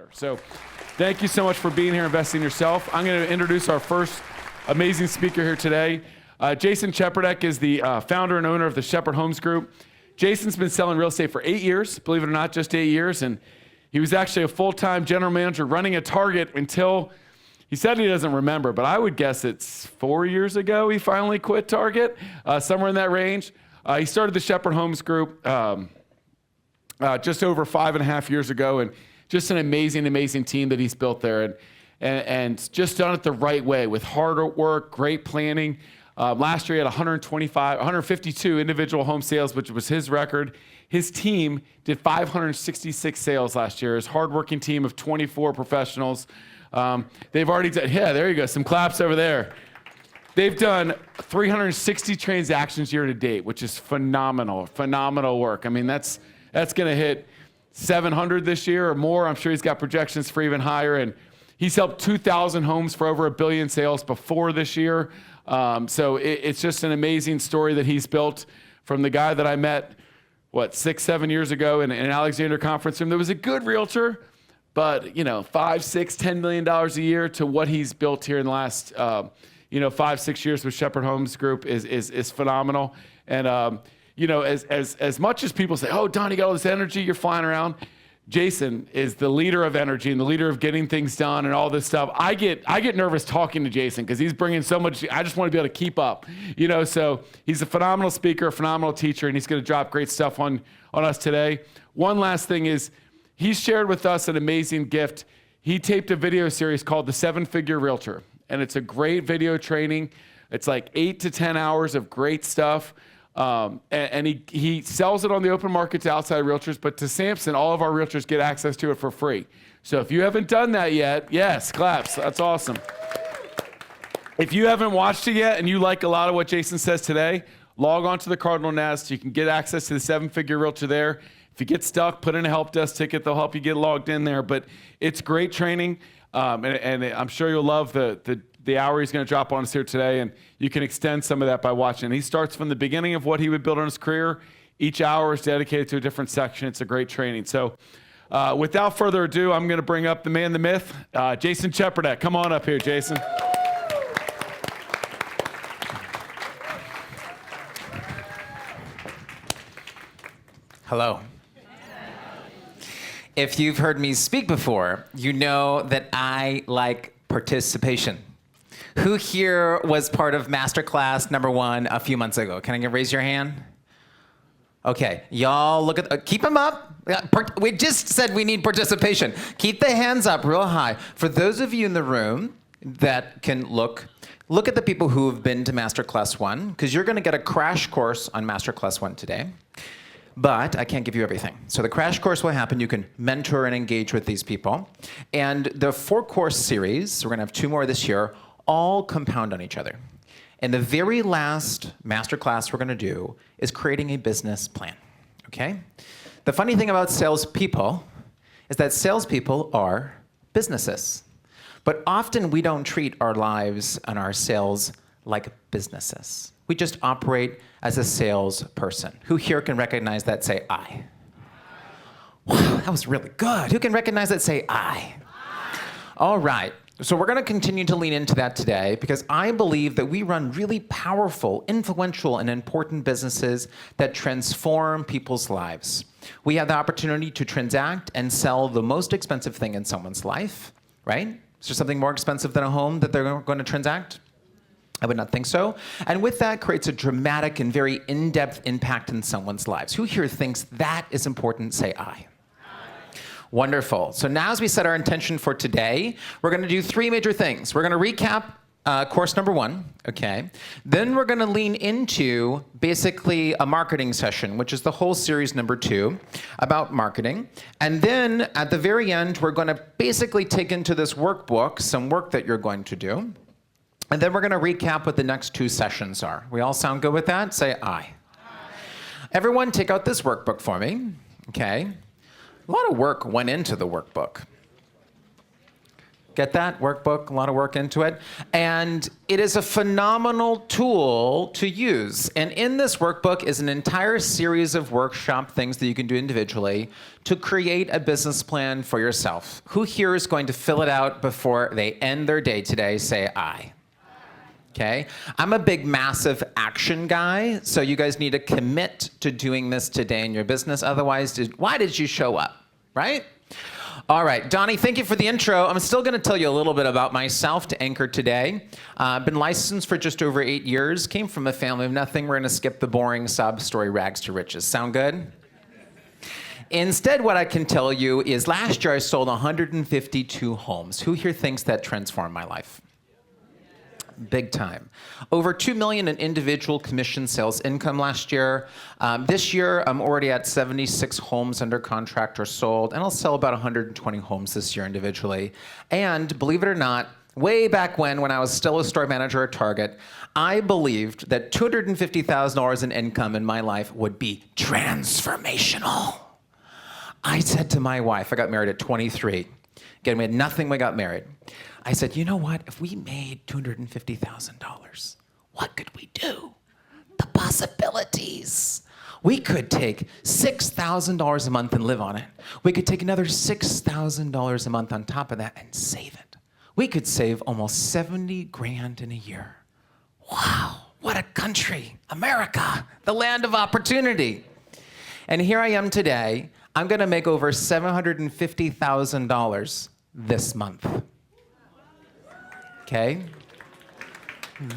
better. So thank you so much for being here, investing in yourself. I'm going to introduce our first amazing speaker here today. Jason Cheperdak is the founder and owner of the Shepherd Homes Group. Jason's been selling real estate for 8 years, believe it or not, just 8 years. And he was actually a full-time general manager running a Target until, he said he doesn't remember, but I would guess it's 4 years ago he finally quit Target, somewhere in that range. He started the Shepherd Homes Group just over 5.5 years ago, and just an amazing, amazing team that he's built there, and just done it the right way with hard work, great planning. Last year he had 152 individual home sales, which was his record. His team did 566 sales last year. His hardworking team of 24 professionals. They've already done, yeah, there you go, some claps over there. They've done 360 transactions year to date, which is phenomenal work. I mean, that's gonna hit 700 this year or more. I'm sure he's got projections for even higher, and he's helped 2,000 homes for over $1 billion sales before this year. So it's just an amazing story that he's built from the guy that I met, 6, 7 years ago in an Alexander conference room. There was a good realtor, but $5, $6, $10 million a year to what he's built here in the last 5, 6 years with Shepherd Homes Group is phenomenal. And as much as people say, oh, Don, you got all this energy, you're flying around. Jason is the leader of energy and the leader of getting things done and all this stuff. I get nervous talking to Jason because he's bringing so much. I just want to be able to keep up, So he's a phenomenal speaker, a phenomenal teacher, and he's going to drop great stuff on us today. One last thing is, he's shared with us an amazing gift. He taped a video series called The 7-Figure Realtor, and it's a great video training. It's like 8 to 10 hours of great stuff. And he sells it on the open market to outside realtors, but to Samson, all of our realtors get access to it for free. So if you haven't done that yet, yes, claps, that's awesome. If you haven't watched it yet and you like a lot of what Jason says today, log on to the Cardinal Nest. You can get access to the 7-Figure Realtor there. If you get stuck, put in a help desk ticket. They'll help you get logged in there. But it's great training, and I'm sure you'll love the hour he's going to drop on us here today, and you can extend some of that by watching. He starts from the beginning of what he would build on his career. Each hour is dedicated to a different section. It's a great training. So without further ado, I'm going to bring up the man, the myth, Jason Cheperdak. Come on up here, Jason. Hello. If you've heard me speak before, you know that I like participation. Who here was part of Masterclass #1 a few months ago? Can I raise your hand? Okay, y'all look at, keep them up. We just said we need participation. Keep the hands up real high. For those of you in the room that can look at the people who have been to Masterclass 1, because you're gonna get a crash course on Masterclass 1 today. But I can't give you everything. So the crash course will happen. You can mentor and engage with these people. And the 4-course series, we're gonna have 2 more this year, all compound on each other. And the very last masterclass we're gonna do is creating a business plan, okay? The funny thing about salespeople is that salespeople are businesses. But often we don't treat our lives and our sales like businesses. We just operate as a salesperson. Who here can recognize that? Say I. Wow, that was really good. Who can recognize that? Say I. All right. So we're going to continue to lean into that today because I believe that we run really powerful, influential, and important businesses that transform people's lives. We have the opportunity to transact and sell the most expensive thing in someone's life, right? Is there something more expensive than a home that they're going to transact? I would not think so. And with that creates a dramatic and very in-depth impact in someone's lives. Who here thinks that is important? Say I. Wonderful. So now as we set our intention for today, we're going to do 3 major things. We're going to recap course #1, okay? Then we're going to lean into basically a marketing session, which is the whole series #2 about marketing. And then at the very end, we're going to basically take into this workbook some work that you're going to do. And then we're going to recap what the next 2 sessions are. We all sound good with that? Say aye. Everyone take out this workbook for me, okay? A lot of work went into the workbook. Get that? Workbook, a lot of work into it. And it is a phenomenal tool to use. And in this workbook is an entire series of workshop things that you can do individually to create a business plan for yourself. Who here is going to fill it out before they end their day today? Say aye. Okay? I'm a big, massive action guy, so you guys need to commit to doing this today in your business. Otherwise, why did you show up, right? All right, Donnie, thank you for the intro. I'm still going to tell you a little bit about myself to anchor today. I've been licensed for just over 8 years, came from a family of nothing. We're going to skip the boring sob story rags to riches. Sound good? Instead, what I can tell you is last year I sold 152 homes. Who here thinks that transformed my life? Big time. Over $2 million in individual commission sales income last year. This year, I'm already at 76 homes under contract or sold, and I'll sell about 120 homes this year individually. And believe it or not, way back when I was still a store manager at Target, I believed that $250,000 in income in my life would be transformational. I said to my wife, I got married at 23. Again, we had nothing, we got married. I said, you know what? If we made $250,000, what could we do? The possibilities. We could take $6,000 a month and live on it. We could take another $6,000 a month on top of that and save it. We could save almost 70 grand in a year. Wow, what a country. America, the land of opportunity. And here I am today. I'm gonna make over $750,000 this month. Okay?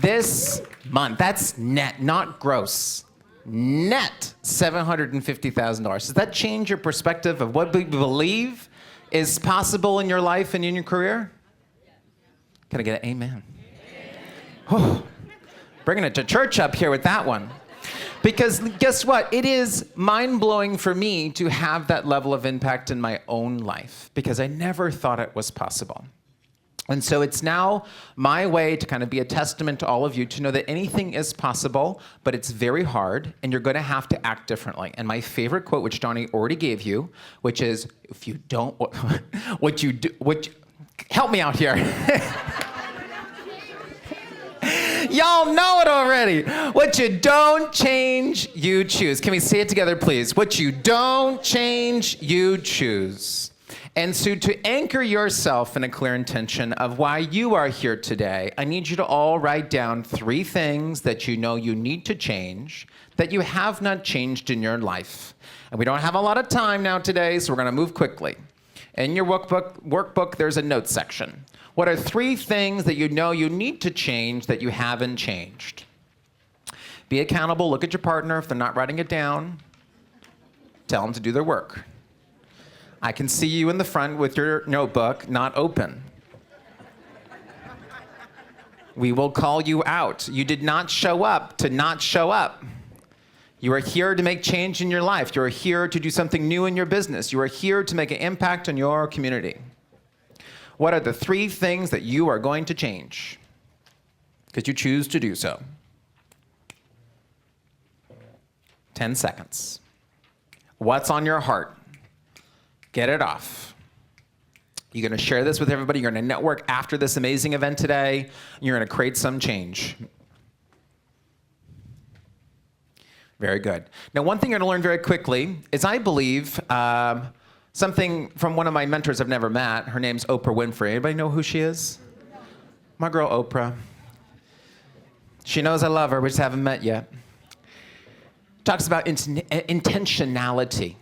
This month, that's net, not gross. Net $750,000. Does that change your perspective of what we believe is possible in your life and in your career? Can I get an amen? Oh, bringing it to church up here with that one. Because guess what? It is mind-blowing for me to have that level of impact in my own life because I never thought it was possible. And so it's now my way to kind of be a testament to all of you to know that anything is possible, but it's very hard, and you're going to have to act differently. And my favorite quote, which Donnie already gave you, which is, if you don't, help me out here. Y'all know it already. What you don't change, you choose. Can we say it together, please? What you don't change, you choose. And so to anchor yourself in a clear intention of why you are here today, I need you to all write down 3 things that you know you need to change that you have not changed in your life. And we don't have a lot of time now today, so we're going to move quickly. In your workbook, there's a notes section. What are 3 things that you know you need to change that you haven't changed? Be accountable. Look at your partner. If they're not writing it down, tell them to do their work. I can see you in the front with your notebook not open. We will call you out. You did not show up to not show up. You are here to make change in your life. You are here to do something new in your business. You are here to make an impact on your community. What are the 3 things that you are going to change? Because you choose to do so. 10 seconds. What's on your heart? Get it off. You're going to share this with everybody. You're going to network after this amazing event today. You're going to create some change. Very good. Now, one thing you're going to learn very quickly is I believe something from one of my mentors I've never met. Her name's Oprah Winfrey. Anybody know who she is? My girl Oprah. She knows I love her. We just haven't met yet. Talks about intentionality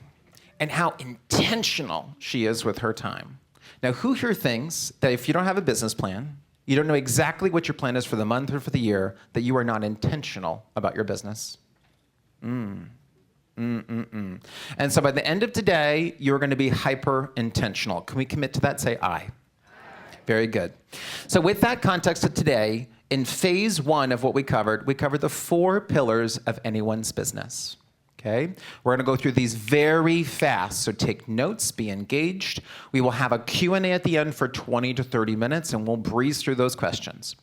and how intentional she is with her time. Now, who here thinks that if you don't have a business plan, you don't know exactly what your plan is for the month or for the year, that you are not intentional about your business? And so by the end of today, you're going to be hyper intentional. Can we commit to that? Say aye. Very good. So with that context of today, in phase 1 of what we covered the 4 pillars of anyone's business. Okay? We're going to go through these very fast, so take notes, be engaged. We will have a Q&A at the end for 20 to 30 minutes, and we'll breeze through those questions.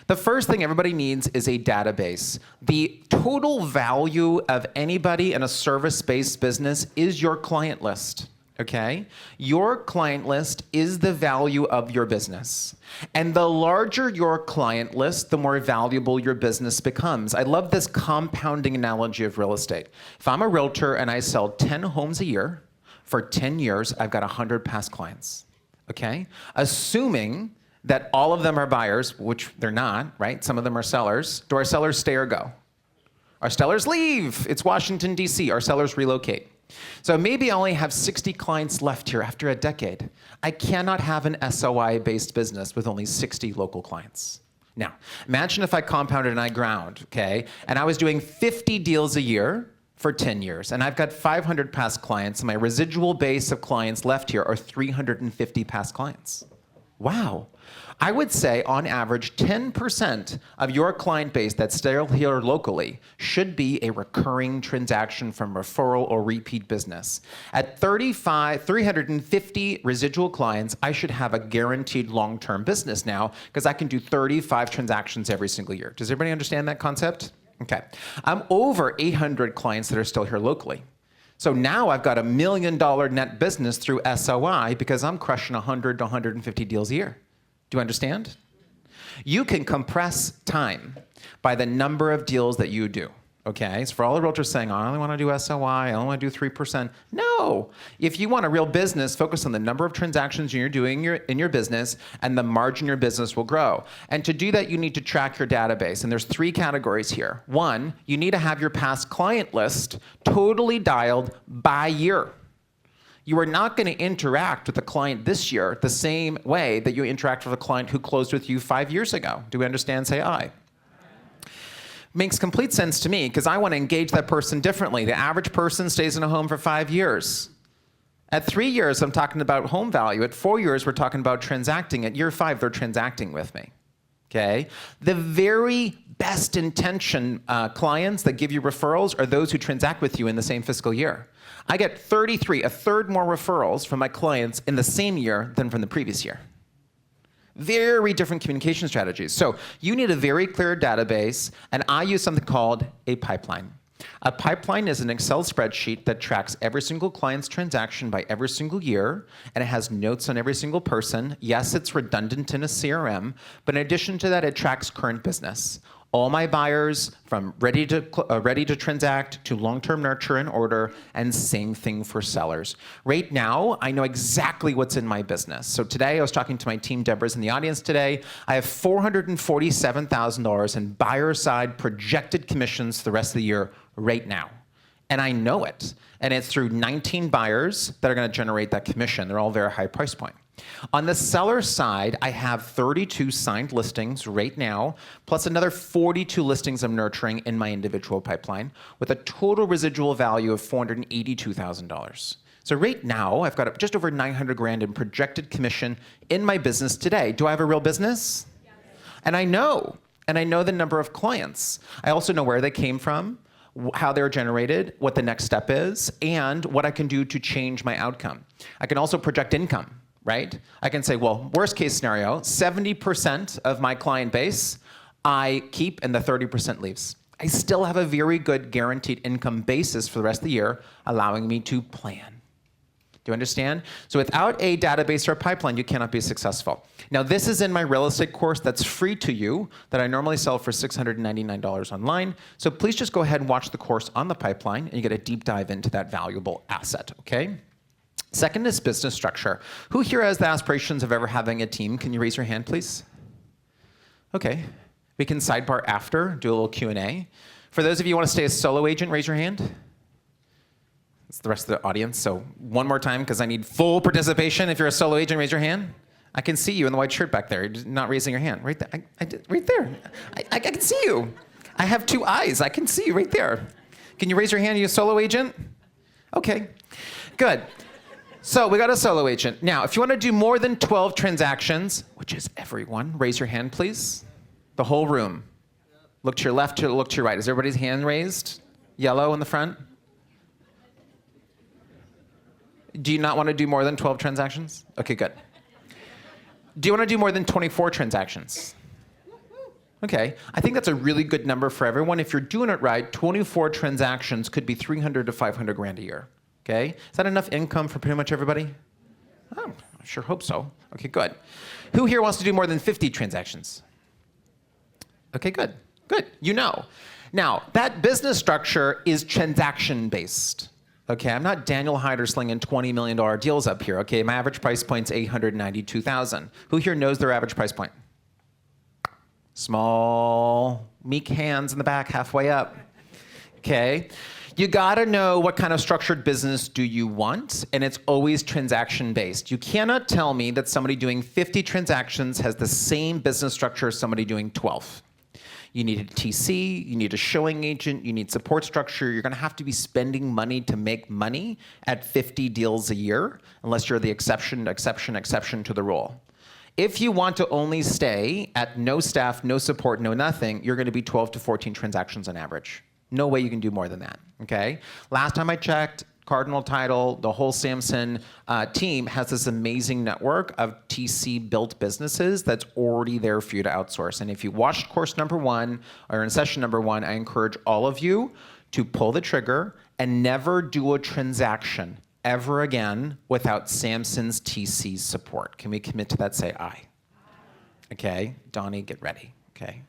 The first thing everybody needs is a database. The total value of anybody in a service-based business is your client list. okay? Your client list is the value of your business. And the larger your client list, the more valuable your business becomes. I love this compounding analogy of real estate. If I'm a realtor and I sell 10 homes a year, for 10 years, I've got 100 past clients, okay? Assuming that all of them are buyers, which they're not, right? Some of them are sellers. Do our sellers stay or go? Our sellers leave. It's Washington, D.C. Our sellers relocate. So maybe I only have 60 clients left here after a decade. I cannot have an SOI-based business with only 60 local clients. Now, imagine if I compounded and I ground, okay? And I was doing 50 deals a year for 10 years, and I've got 500 past clients, and my residual base of clients left here are 350 past clients. Wow. I would say, on average, 10% of your client base that's still here locally should be a recurring transaction from referral or repeat business. At 350 residual clients, I should have a guaranteed long-term business now because I can do 35 transactions every single year. Does everybody understand that concept? Okay. I'm over 800 clients that are still here locally. So now I've got $1 million net business through SOI because I'm crushing 100 to 150 deals a year. Do you understand? You can compress time by the number of deals that you do. Okay, so for all the realtors saying, I only want to do SOI, I only want to do 3%. No, if you want a real business, focus on the number of transactions you're doing in your business and the margin your business will grow. And to do that, you need to track your database. And there's 3 categories here. 1, you need to have your past client list totally dialed by year. You are not going to interact with a client this year the same way that you interact with a client who closed with you 5 years ago. Do we understand? Say aye. Makes complete sense to me because I want to engage that person differently. The average person stays in a home for 5 years. At 3 years, I'm talking about home value. At 4 years, we're talking about transacting. At year 5, they're transacting with me. Okay? The very best intention clients that give you referrals are those who transact with you in the same fiscal year. I get 33, a third more referrals from my clients in the same year than from the previous year. Very different communication strategies. So you need a very clear database, and I use something called a pipeline. A pipeline is an Excel spreadsheet that tracks every single client's transaction by every single year, and it has notes on every single person. Yes, it's redundant in a CRM, but in addition to that, it tracks current business. All my buyers from ready to transact to long-term nurture and order, and same thing for sellers. Right now, I know exactly what's in my business. So today, I was talking to my team, Deborah's in the audience today. I have $447,000 in buyer-side projected commissions for the rest of the year right now. And I know it. And it's through 19 buyers that are going to generate that commission. They're all very high price point. On the seller side, I have 32 signed listings right now, plus another 42 listings I'm nurturing in my individual pipeline, with a total residual value of $482,000. So right now, I've got just over 900 grand in projected commission in my business today. Do I have a real business? Yes. And I know the number of clients. I also know where they came from, how they're generated, what the next step is, and what I can do to change my outcome. I can also project income. Right? I can say, well, worst case scenario, 70% of my client base I keep and the 30% leaves. I still have a very good guaranteed income basis for the rest of the year, allowing me to plan. Do you understand? So without a database or a pipeline, you cannot be successful. Now, this is in my real estate course that's free to you that I normally sell for $699 online. So please just go ahead and watch the course on the pipeline and you get a deep dive into that valuable asset, okay? Second is business structure. Who here has the aspirations of ever having a team? Can you raise your hand, please? Okay. We can sidebar after, do a little Q&A. For those of you who want to stay a solo agent, raise your hand. That's the rest of the audience. So one more time, because I need full participation. If you're a solo agent, raise your hand. I can see you in the white shirt back there. You're not raising your hand. Right there. Right there. I can see you. I have 2 eyes. I can see you right there. Can you raise your hand? Are you a solo agent? Okay. Good. So we got a solo agent. Now, if you want to do more than 12 transactions, which is everyone, raise your hand, please. The whole room. Look to your left, look to your right. Is everybody's hand raised? Yellow in the front? Do you not want to do more than 12 transactions? Okay, good. Do you want to do more than 24 transactions? Okay, I think that's a really good number for everyone. If you're doing it right, 24 transactions could be 300 to 500 grand a year. Okay, is that enough income for pretty much everybody? Oh, I sure hope so. Okay, good. Who here wants to do more than 50 transactions? Okay, good, good. You know. Now, that business structure is transaction-based. Okay, I'm not Daniel Hyder slinging $20 million deals up here. Okay, my average price point's $892,000. Who here knows their average price point? Small, meek hands in the back, halfway up. Okay, you gotta know what kind of structured business do you want, and it's always transaction-based. You cannot tell me that somebody doing 50 transactions has the same business structure as somebody doing 12. You need a TC, you need a showing agent, you need support structure. You're gonna have to be spending money to make money at 50 deals a year, unless you're the exception to the rule. If you want to only stay at no staff, no support, no nothing, you're gonna be 12 to 14 transactions on average. No way you can do more than that, okay? Last time I checked, Cardinal Title, the whole Samson team has this amazing network of TC-built businesses that's already there for you to outsource. And if you watched course number 1 or in session number 1, I encourage all of you to pull the trigger and never do a transaction ever again without Samson's TC support. Can we commit to that? Say aye. Okay, Donnie, get ready, okay?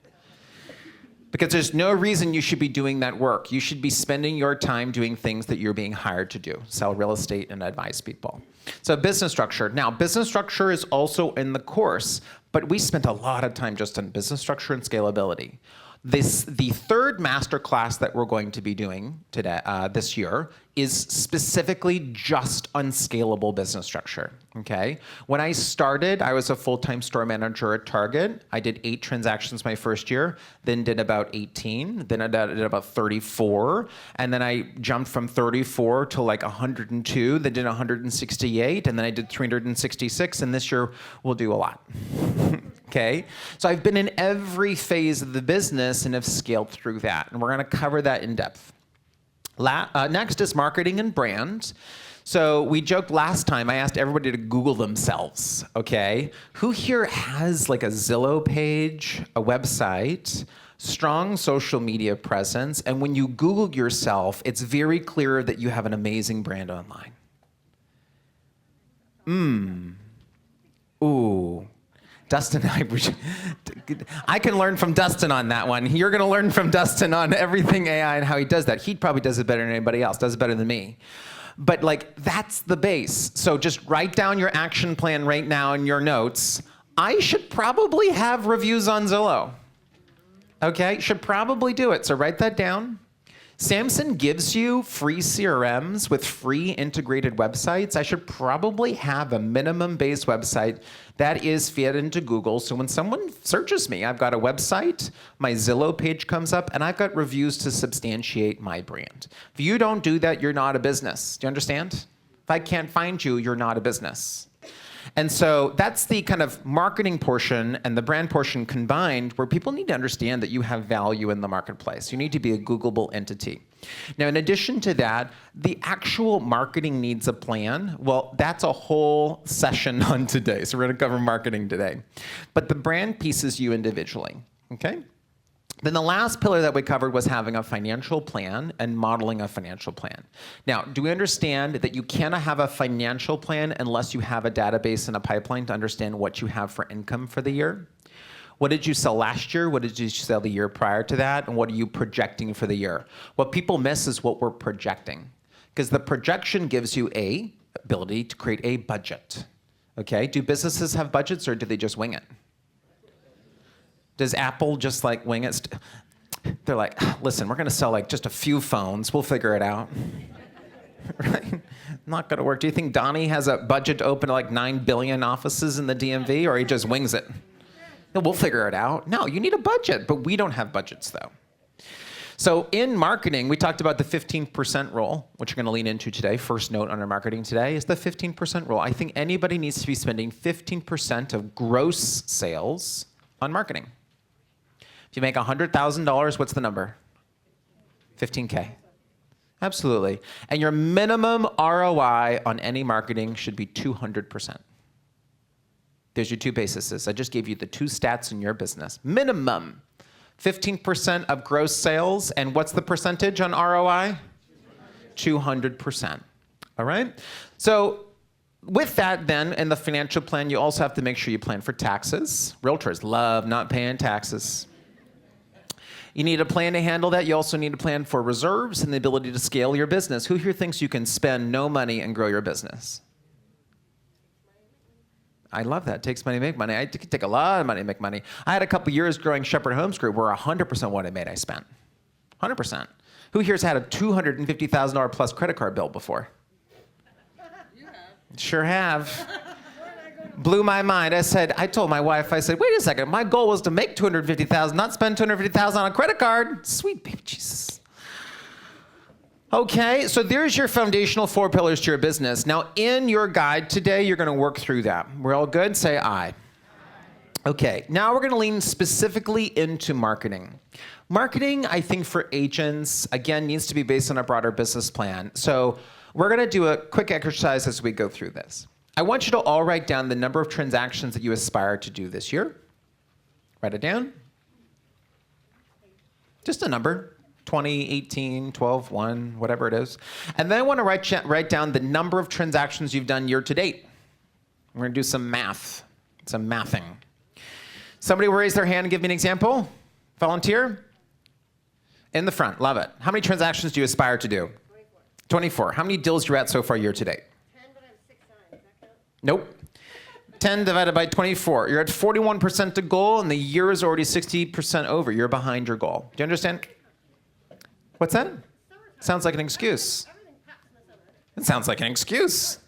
Because there's no reason you should be doing that work. You should be spending your time doing things that you're being hired to do. Sell real estate and advise people. So business structure. Now, business structure is also in the course, but we spent a lot of time just on business structure and scalability. The third masterclass that we're going to be doing today, this year, is specifically just on scalable business structure, okay? When I started, I was a full-time store manager at Target. I did 8 transactions my first year, then did about 18, then I did about 34, and then I jumped from 34 to like 102, then did 168, and then I did 366, and this year we'll do a lot. Okay, so I've been in every phase of the business and have scaled through that, and we're gonna cover that in depth. Next is marketing and brand. So we joked last time, I asked everybody to Google themselves, okay? Who here has like a Zillow page, a website, strong social media presence, and when you Google yourself, it's very clear that you have an amazing brand online? Ooh. Dustin, I can learn from Dustin on that one. You're gonna learn from Dustin on everything AI and how he does that. He probably does it better than anybody else, does it better than me. But like, that's the base. So just write down your action plan right now in your notes. I should probably have reviews on Zillow. Okay, should probably do it, so write that down. Samson gives you free CRMs with free integrated websites. I should probably have a minimum base website that is fed into Google. So when someone searches me, I've got a website, my Zillow page comes up, and I've got reviews to substantiate my brand. If you don't do that, you're not a business. Do you understand? If I can't find you, you're not a business. And so that's the kind of marketing portion and the brand portion combined, where people need to understand that you have value in the marketplace. You need to be a Googleable entity. Now, in addition to that, the actual marketing needs a plan. Well, that's a whole session on today. So we're going to cover marketing today. But the brand pieces you individually, okay? Then the last pillar that we covered was having a financial plan and modeling a financial plan. Now, do we understand that you cannot have a financial plan unless you have a database and a pipeline to understand what you have for income for the year? What did you sell last year? What did you sell the year prior to that? And what are you projecting for the year? What people miss is what we're projecting, because the projection gives you a ability to create a budget. Okay, do businesses have budgets, or do they just wing it? Does Apple just like wing it? They're like, listen, we're gonna sell like just a few phones. We'll figure it out. Right? Not gonna work. Do you think Donnie has a budget to open like 9 billion offices in the DMV, or he just wings it? No, we'll figure it out. No, you need a budget, but we don't have budgets though. So in marketing, we talked about the 15% rule, which we're gonna lean into today. First note on our marketing today is the 15% rule. I think anybody needs to be spending 15% of gross sales on marketing. If you make $100,000, what's the number? 15K. Absolutely. And your minimum ROI on any marketing should be 200%. There's your 2 bases. I just gave you the 2 stats in your business. Minimum 15% of gross sales, and what's the percentage on ROI? 200%. All right? So with that then, in the financial plan, you also have to make sure you plan for taxes. Realtors love not paying taxes. You need a plan to handle that. You also need a plan for reserves and the ability to scale your business. Who here thinks you can spend no money and grow your business? I love that. It takes money to make money. I could take a lot of money to make money. I had a couple years growing Shepherd Homes Group where 100% what I made I spent. 100%. Who here's had a $250,000 plus credit card bill before? You have. Sure have. Blew my mind. I told my wife, I said, wait a second, my goal was to make $250,000, not spend $250,000 on a credit card. Sweet baby Jesus. Okay, so there's your foundational 4 pillars to your business. Now, in your guide today, you're going to work through that. We're all good? Say aye. Okay, now we're going to lean specifically into marketing. Marketing, I think for agents, again, needs to be based on a broader business plan. So we're going to do a quick exercise as we go through this. I want you to all write down the number of transactions that you aspire to do this year. Write it down. Just a number. 20, 18, 12, 1, whatever it is. And then I want to write down the number of transactions you've done year to date. We're going to do some math, some mathing. Somebody will raise their hand and give me an example. Volunteer? In the front, love it. How many transactions do you aspire to do? 24. How many deals are you at so far year to date? 10, but I have 6 signs. Does that count? Nope. 10 divided by 24. You're at 41% to goal, and the year is already 60% over. You're behind your goal. Do you understand? What's that? Sounds like an excuse. It sounds like an excuse.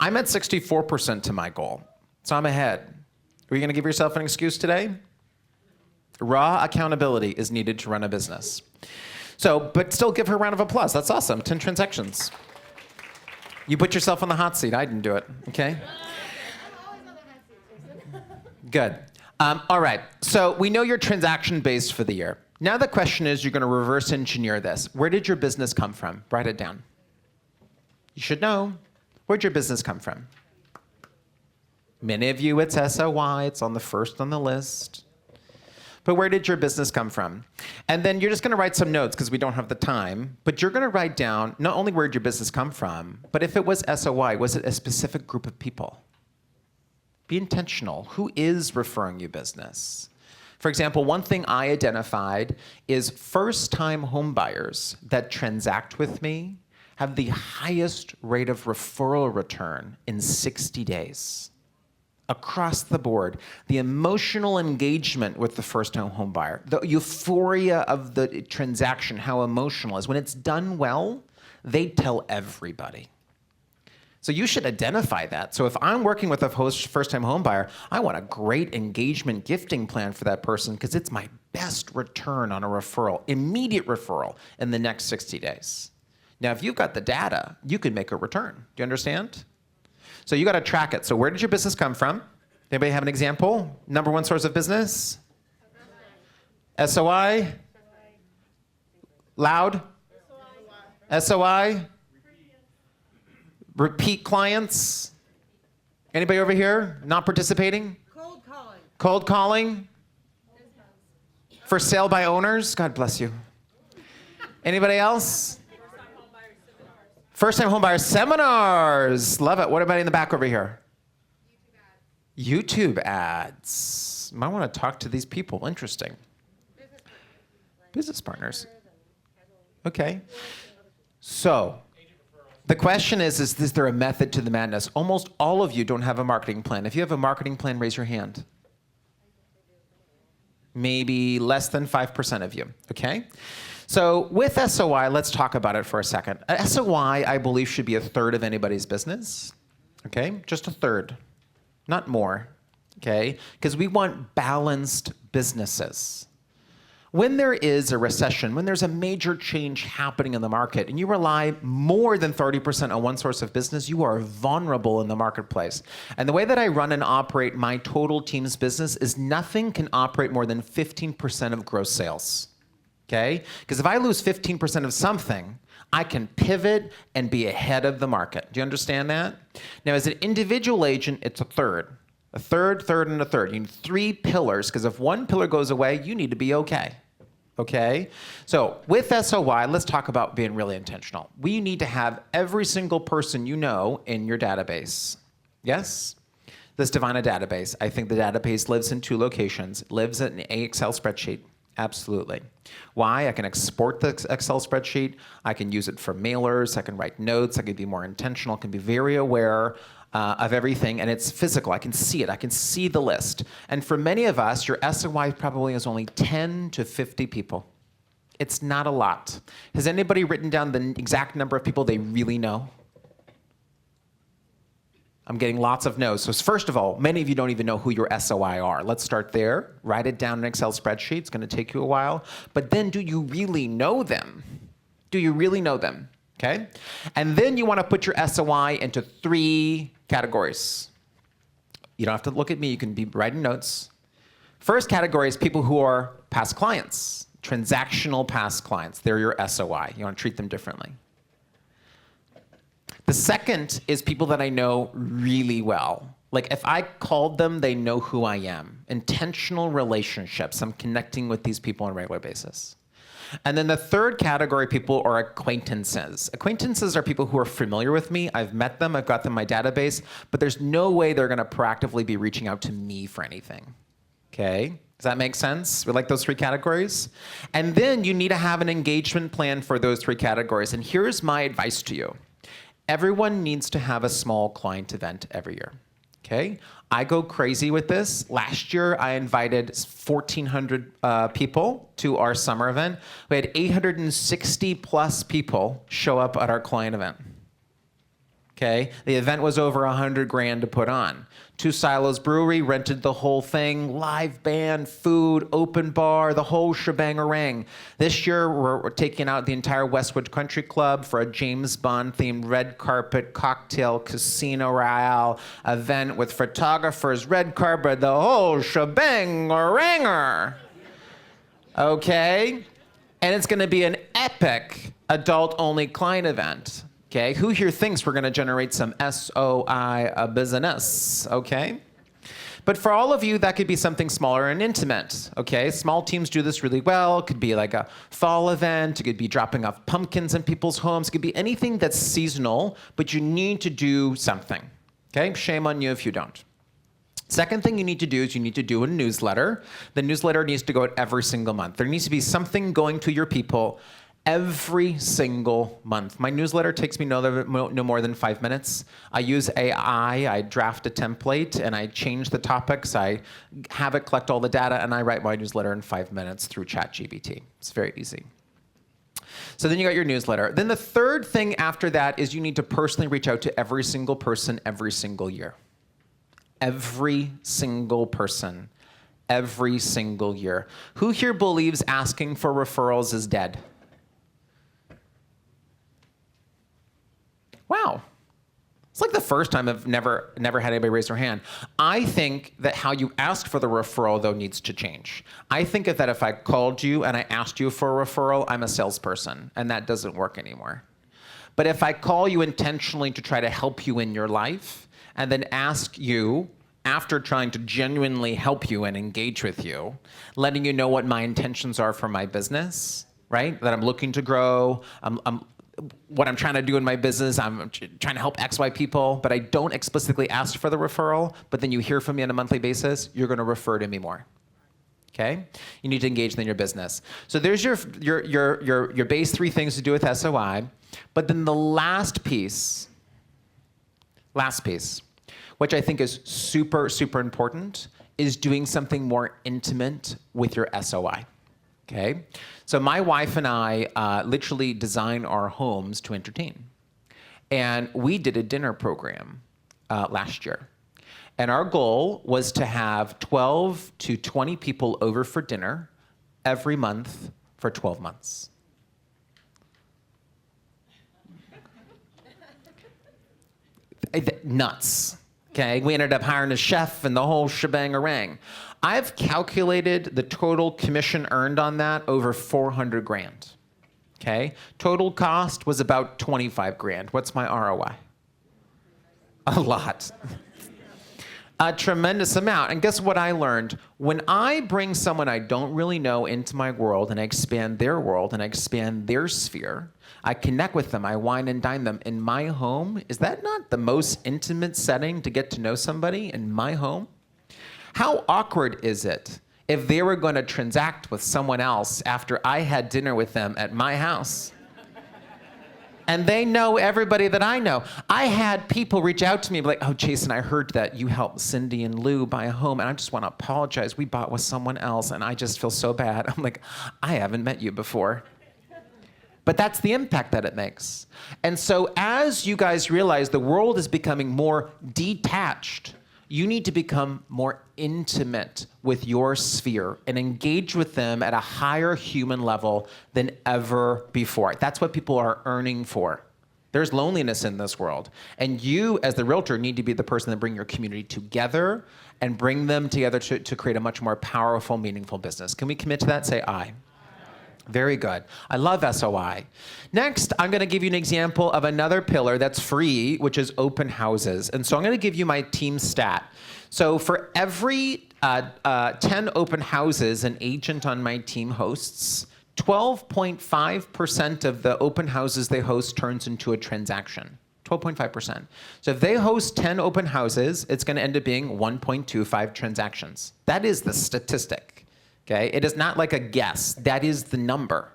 I'm at 64% to my goal, so I'm ahead. Are you going to give yourself an excuse today? Raw accountability is needed to run a business. So, but still give her a round of applause. That's awesome. 10 transactions. You put yourself on the hot seat. I didn't do it, okay? I'm always on the hot seat, Jason. Good. All right. So we know you're transaction-based for the year. Now the question is, you're going to reverse engineer this. Where did your business come from? Write it down. You should know. Where'd your business come from? Many of you, it's SOY. It's on the first on the list. But where did your business come from? And then you're just going to write some notes because we don't have the time. But you're going to write down not only where did your business come from, but if it was SOY, was it a specific group of people? Be intentional. Who is referring you business? For example, one thing I identified is first-time home buyers that transact with me have the highest rate of referral return in 60 days. Across the board, the emotional engagement with the first-time home buyer, the euphoria of the transaction, how emotional it is. When it's done well, they tell everybody. So you should identify that. So if I'm working with a first-time home buyer, I want a great engagement gifting plan for that person because it's my best return on a referral, immediate referral in the next 60 days. Now, if you've got the data, you can make a return. Do you understand? So you got to track it. So where did your business come from? Anybody have an example? Number one source of business? SOI? Loud? SOI? Repeat clients? Anybody over here not participating? Cold calling. Cold calling? For sale by owners? God bless you. Anybody else? First-time home buyer seminars. Love it. What about in the back over here? YouTube ads. Might want to talk to these people. Interesting. Business partners. Okay. So the question is there a method to the madness? Almost all of you don't have a marketing plan. If you have a marketing plan, raise your hand. Maybe less than 5% of you, okay? So with SOI, let's talk about it for a second. SOI, I believe, should be a third of anybody's business, okay? Just a third, not more, okay? Because we want balanced businesses. When there is a recession, when there's a major change happening in the market, and you rely more than 30% on one source of business, you are vulnerable in the marketplace. And the way that I run and operate my total team's business is nothing can operate more than 15% of gross sales, okay? Because if I lose 15% of something, I can pivot and be ahead of the market. Do you understand that? Now, as an individual agent, it's a third. A third, and a third. You need 3 pillars, because if one pillar goes away, you need to be okay. Okay? So with SOI, let's talk about being really intentional. We need to have every single person you know in your database. Yes? Let's define a database. I think the database lives in 2 locations. It lives in an Excel spreadsheet. Absolutely. Why? I can export the Excel spreadsheet. I can use it for mailers. I can write notes. I can be more intentional. I can be very aware of everything. And it's physical. I can see it. I can see the list. And for many of us, your SOI probably is only 10 to 50 people. It's not a lot. Has anybody written down the exact number of people they really know? I'm getting lots of no's. So first of all, many of you don't even know who your SOI are. Let's start there. Write it down in an Excel spreadsheet. It's going to take you a while. But then do you really know them? Do you really know them? Okay? And then you want to put your SOI into 3 categories. You don't have to look at me. You can be writing notes. First category is people who are past clients, transactional past clients. They're your SOI. You want to treat them differently. The second is people that I know really well. Like if I called them, they know who I am. Intentional relationships. I'm connecting with these people on a regular basis. And then the third category people are acquaintances. Acquaintances are people who are familiar with me. I've met them. I've got them in my database. But there's no way they're going to proactively be reaching out to me for anything. Okay? Does that make sense? We like those 3 categories? And then you need to have an engagement plan for those 3 categories. And here's my advice to you. Everyone needs to have a small client event every year, okay? I go crazy with this. Last year, I invited 1,400 people to our summer event. We had 860 plus people show up at our client event, okay? The event was over $100,000 to put on. Two Silos Brewery rented the whole thing, live band, food, open bar, the whole shebang-a-rang. This year, we're taking out the entire Westwood Country Club for a James Bond-themed red carpet cocktail casino royale event with photographers, red carpet, the whole shebang-a-ranger. Okay? And it's going to be an epic adult-only client event. Okay, who here thinks we're going to generate some SOI business? Okay, but for all of you, that could be something smaller and intimate. Okay, small teams do this really well. It could be like a fall event. It could be dropping off pumpkins in people's homes. It could be anything that's seasonal, but you need to do something. Okay, shame on you if you don't. Second thing you need to do is you need to do a newsletter. The newsletter needs to go out every single month. There needs to be something going to your people every single month. My newsletter takes me no more than 5 minutes. I use AI, I draft a template, and I change the topics. I have it collect all the data, and I write my newsletter in 5 minutes through ChatGPT. It's very easy. So then you got your newsletter. Then the third thing after that is you need to personally reach out to every single person every single year. Every single person, every single year. Who here believes asking for referrals is dead? Wow. It's like the first time I've never had anybody raise their hand. I think that how you ask for the referral, though, needs to change. I think that if I called you and I asked you for a referral, I'm a salesperson, and that doesn't work anymore. But if I call you intentionally to try to help you in your life, and then ask you, after trying to genuinely help you and engage with you, letting you know what my intentions are for my business, right? That I'm looking to grow, what I'm trying to do in my business, I'm trying to help XY people, but I don't explicitly ask for the referral, but then you hear from me on a monthly basis, you're going to refer to me more. Okay? You need to engage in your business. So there's your base 3 things to do with SOI, but then the last piece, which I think is super, super important, is doing something more intimate with your SOI. Okay? So my wife and I literally design our homes to entertain. And we did a dinner program last year. And our goal was to have 12 to 20 people over for dinner every month for 12 months. Nuts. Okay, we ended up hiring a chef and the whole shebang-a-rang. I've calculated the total commission earned on that over $400,000. Okay, total cost was about $25,000. What's my ROI? A lot. A tremendous amount. And guess what I learned? When I bring someone I don't really know into my world and I expand their world and I expand their sphere, I connect with them, I wine and dine them in my home. Is that not the most intimate setting to get to know somebody in my home? How awkward is it if they were going to transact with someone else after I had dinner with them at my house? And they know everybody that I know. I had people reach out to me like, oh, Jason, I heard that you helped Cindy and Lou buy a home, and I just want to apologize. We bought with someone else, and I just feel so bad. I'm like, I haven't met you before. But that's the impact that it makes. And so as you guys realize the world is becoming more detached, you need to become more intimate with your sphere and engage with them at a higher human level than ever before. That's what people are earning for. There's loneliness in this world. And you, as the realtor, need to be the person that bring your community together and bring them together to create a much more powerful, meaningful business. Can we commit to that? Say aye. Very good. I love SOI. Next, I'm going to give you an example of another pillar that's free, which is open houses. And so I'm going to give you my team stat. So for every 10 open houses an agent on my team hosts, 12.5% of the open houses they host turns into a transaction. 12.5%. So if they host 10 open houses, it's going to end up being 1.25 transactions. That is the statistic. Okay? It is not like a guess. That is the number.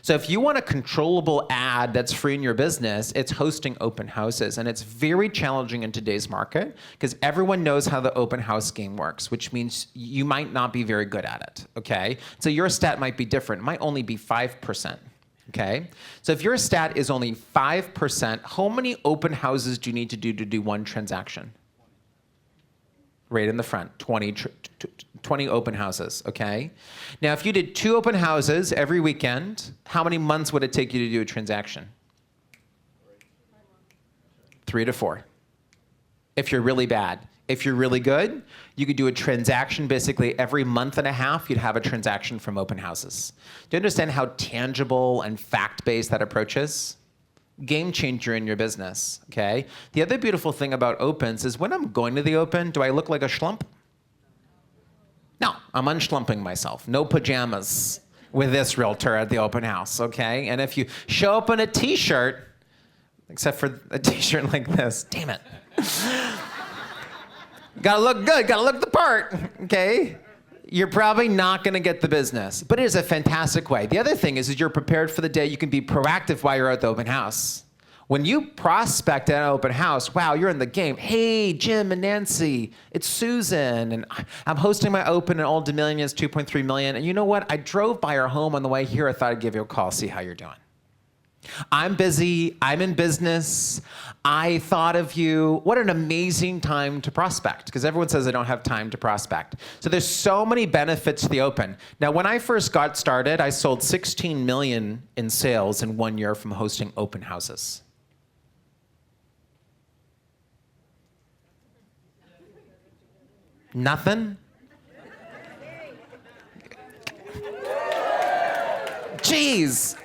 So if you want a controllable ad that's free in your business, it's hosting open houses. And it's very challenging in today's market because everyone knows how the open house game works, which means you might not be very good at it. Okay? So your stat might be different. It might only be 5%. Okay? So if your stat is only 5%, how many open houses do you need to do one transaction? Right in the front, 20 open houses, okay? Now, if you did 2 open houses every weekend, how many months would it take you to do a transaction? 3 to 4. If you're really bad. If you're really good, you could do a transaction basically every month and a half, you'd have a transaction from open houses. Do you understand how tangible and fact-based that approach is? Game changer in your business, okay? The other beautiful thing about opens is when I'm going to the open, do I look like a schlump? No, I'm unschlumping myself. No pajamas with this realtor at the open house, okay? And if you show up in a t-shirt, except for a t-shirt like this, damn it. Gotta look good, gotta look the part, okay? You're probably not going to get the business, but it is a fantastic way. The other thing is you're prepared for the day. You can be proactive while you're at the open house. When you prospect at an open house, wow, you're in the game. Hey, Jim and Nancy, it's Susan, and I'm hosting my open in Old Dominion. It's 2.3 million. And you know what? I drove by your home on the way here. I thought I'd give you a call, see how you're doing. I'm busy. I'm in business. I thought of you. What an amazing time to prospect, because everyone says they don't have time to prospect. So there's so many benefits to the open. Now, when I first got started, I sold 16 million in sales in 1 year from hosting open houses. Nothing? Jeez.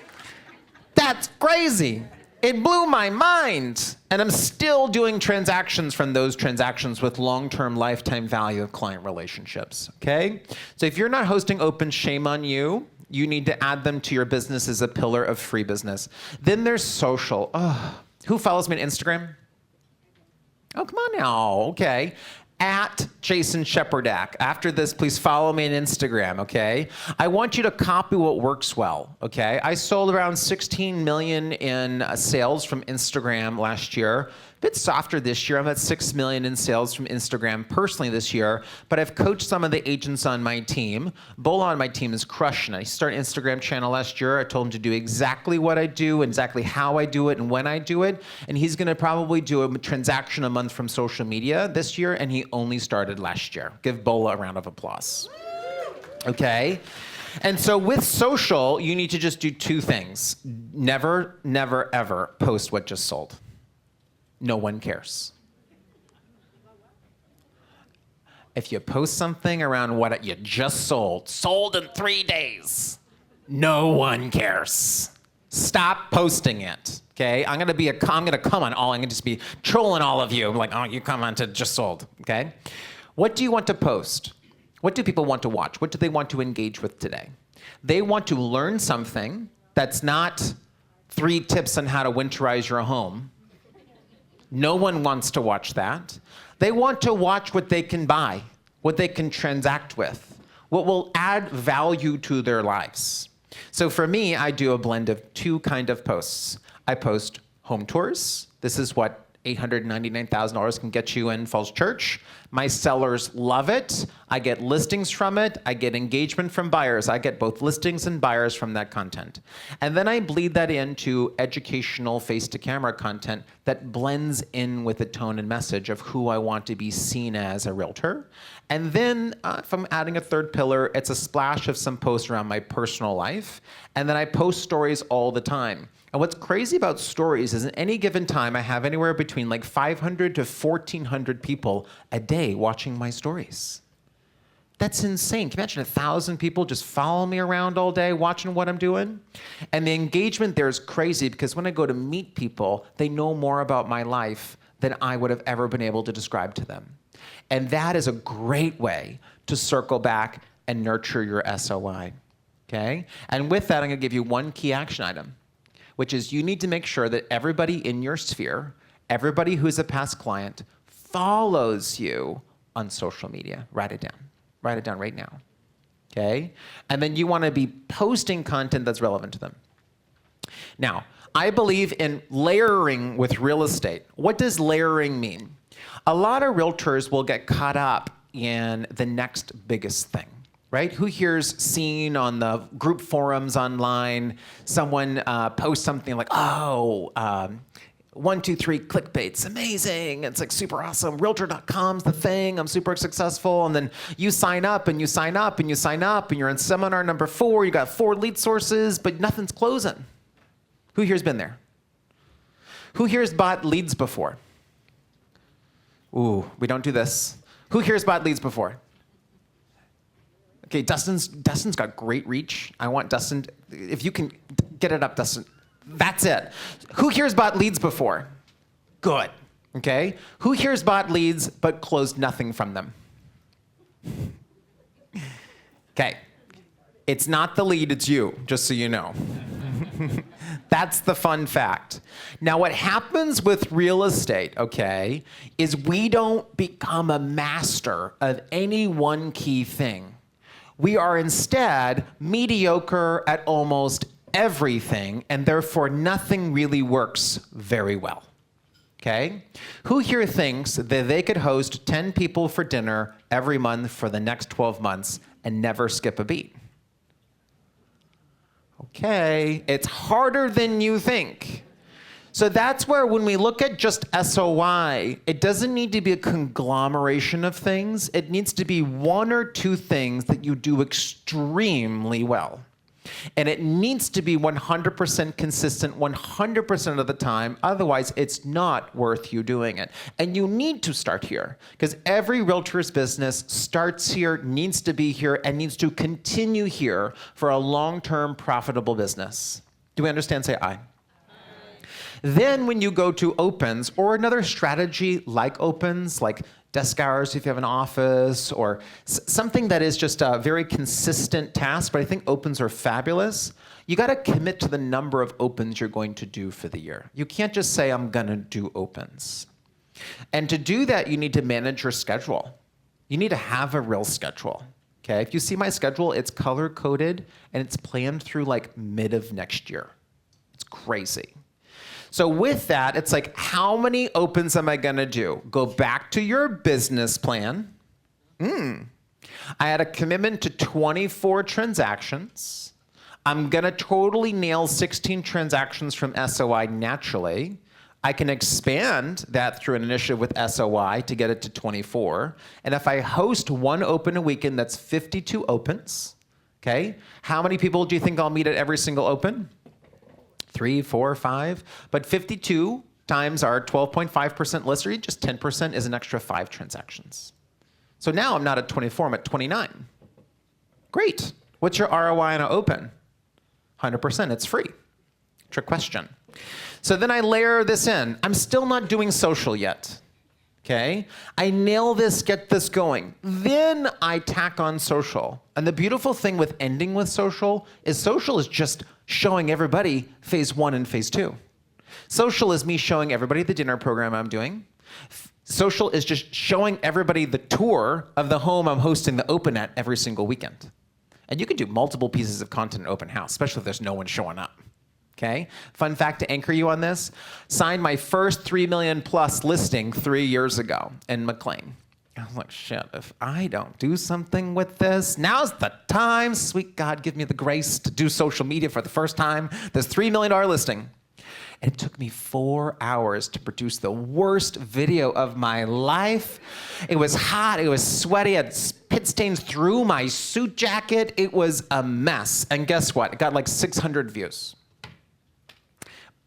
That's crazy. It blew my mind. And I'm still doing transactions from those transactions with long-term lifetime value of client relationships, okay? So if you're not hosting open, shame on you. You need to add them to your business as a pillar of free business. Then there's social. Oh, who follows me on Instagram? Oh, come on now, okay. At Jason Cheperdak. After this, please follow me on Instagram, okay? I want you to copy what works well, okay? I sold around 16 million in sales from Instagram last year. A bit softer this year. I'm at 6 million in sales from Instagram personally this year, but I've coached some of the agents on my team. Bola on my team is crushing it. He started an Instagram channel last year. I told him to do exactly what I do, and exactly how I do it, and when I do it, and he's gonna probably do a transaction a month from social media this year, and he only started last year. Give Bola a round of applause. Okay? And so with social, you need to just do 2 things. Never, never, ever post what just sold. No one cares. If you post something around what you just sold in 3 days, no one cares. Stop posting it. Okay, I'm gonna come on all. I'm gonna just be trolling all of you. I'm like, oh, you come on to just sold. Okay, what do you want to post? What do people want to watch? What do they want to engage with today? They want to learn something that's not 3 tips on how to winterize your home. No one wants to watch that. They want to watch what they can buy, what they can transact with, what will add value to their lives. So for me, I do a blend of 2 kind of posts. I post home tours. This is what $899,000 can get you in Falls Church. My sellers love it. I get listings from it. I get engagement from buyers. I get both listings and buyers from that content. And then I bleed that into educational face-to-camera content that blends in with the tone and message of who I want to be seen as a realtor. And then if I'm adding a 3rd pillar, it's a splash of some posts around my personal life. And then I post stories all the time. And what's crazy about stories is at any given time, I have anywhere between like 500 to 1,400 people a day watching my stories. That's insane. Can you imagine 1,000 people just follow me around all day watching what I'm doing? And the engagement there is crazy because when I go to meet people, they know more about my life than I would have ever been able to describe to them. And that is a great way to circle back and nurture your SOI, okay? And with that, I'm gonna give you one key action item, which is you need to make sure that everybody in your sphere, everybody who's a past client, follows you on social media. Write it down. Write it down right now, okay? And then you wanna be posting content that's relevant to them. Now, I believe in layering with real estate. What does layering mean? A lot of realtors will get caught up in the next biggest thing, right? Who here's seen on the group forums online, someone posts something like, 1, 2, 3 clickbait's amazing. It's like super awesome. Realtor.com's the thing. I'm super successful. And then you sign up and you sign up and you sign up and you're in seminar number 4. You got 4 lead sources, but nothing's closing. Who here's been there? Who here's bought leads before? Ooh, we don't do this. Who here's bought leads before? Okay, Dustin's got great reach. I want Dustin, if you can get it up, Dustin. That's it. Who here's bought leads before? Good, okay? Who here's bought leads but closed nothing from them? Okay, it's not the lead, it's you, just so you know. That's the fun fact. Now, what happens with real estate, okay, is we don't become a master of any one key thing. We are instead mediocre at almost everything, and therefore nothing really works very well, okay? Who here thinks that they could host 10 people for dinner every month for the next 12 months and never skip a beat? Okay, it's harder than you think. So that's where when we look at just SOI, it doesn't need to be a conglomeration of things. It needs to be 1 or 2 things that you do extremely well. And it needs to be 100% consistent 100% of the time. Otherwise, it's not worth you doing it. And you need to start here because every realtor's business starts here, needs to be here, and needs to continue here for a long-term profitable business. Do we understand? Say aye. Then when you go to opens or another strategy like opens, like desk hours if you have an office, or something that is just a very consistent task, but I think opens are fabulous. You gotta commit to the number of opens you're going to do for the year. You can't just say, I'm gonna do opens. And to do that, you need to manage your schedule. You need to have a real schedule, okay? If you see my schedule, it's color-coded and it's planned through like mid of next year. It's crazy. So with that, it's like, how many opens am I gonna do? Go back to your business plan. I had a commitment to 24 transactions. I'm gonna totally nail 16 transactions from SOI naturally. I can expand that through an initiative with SOI to get it to 24. And if I host 1 open a weekend, that's 52 opens, okay? How many people do you think I'll meet at every single open? 3, 4, 5, but 52 times our 12.5% list rate, just 10% is an extra 5 transactions. So now I'm not at 24, I'm at 29. Great. What's your ROI on an open? 100%, it's free. Trick question. So then I layer this in. I'm still not doing social yet. Okay? I nail this, get this going. Then I tack on social. And the beautiful thing with ending with social is just showing everybody phase 1 and phase 2. Social is me showing everybody the dinner program I'm doing. Social is just showing everybody the tour of the home I'm hosting the open at every single weekend. And you can do multiple pieces of content in open house, especially if there's no one showing up. Okay? Fun fact to anchor you on this, signed my first 3 million plus listing 3 years ago in McLean. I was like, shit, if I don't do something with this, now's the time. Sweet God, give me the grace to do social media for the first time. This $3 million listing. And it took me 4 hours to produce the worst video of my life. It was hot, it was sweaty, I had pit stains through my suit jacket. It was a mess. And guess what? It got like 600 views.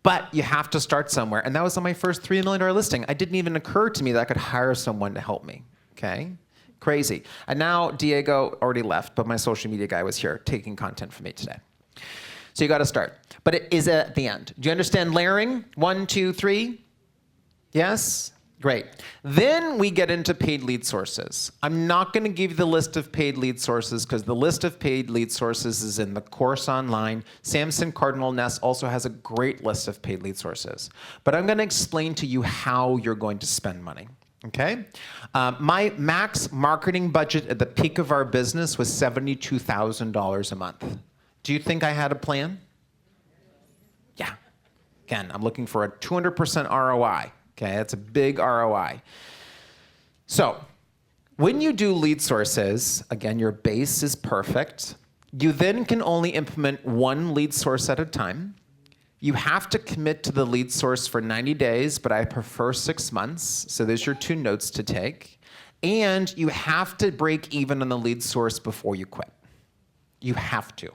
But you have to start somewhere. And that was on my first $3 million listing. It didn't even occur to me that I could hire someone to help me, okay? Crazy. And now Diego already left, but my social media guy was here taking content for me today. So you got to start. But it is at the end. Do you understand layering? 1, 2, 3? Yes? Great. Then we get into paid lead sources. I'm not going to give you the list of paid lead sources because the list of paid lead sources is in the course online. Samson Cardinal Ness also has a great list of paid lead sources. But I'm going to explain to you how you're going to spend money. Okay? My max marketing budget at the peak of our business was $72,000 a month. Do you think I had a plan? Yeah. Again, I'm looking for a 200% ROI. Okay, that's a big ROI. So when you do lead sources, again, your base is perfect. You then can only implement one lead source at a time. You have to commit to the lead source for 90 days, but I prefer 6 months. So there's your 2 notes to take. And you have to break even on the lead source before you quit. You have to.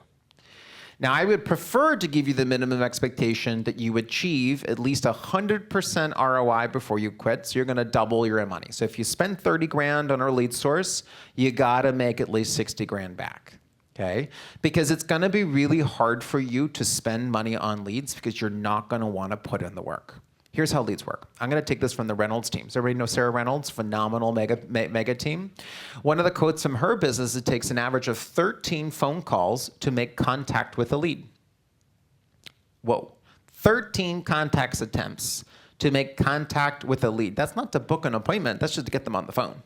Now, I would prefer to give you the minimum expectation that you achieve at least 100% ROI before you quit, so you're gonna double your money. So if you spend 30 grand on our lead source, you gotta make at least 60 grand back, okay? Because it's gonna be really hard for you to spend money on leads because you're not gonna wanna put in the work. Here's how leads work. I'm gonna take this from the Reynolds team. Does everybody know Sarah Reynolds? Phenomenal mega team. One of the quotes from her business, it takes an average of 13 phone calls to make contact with a lead. Whoa, 13 contacts attempts to make contact with a lead. That's not to book an appointment, that's just to get them on the phone.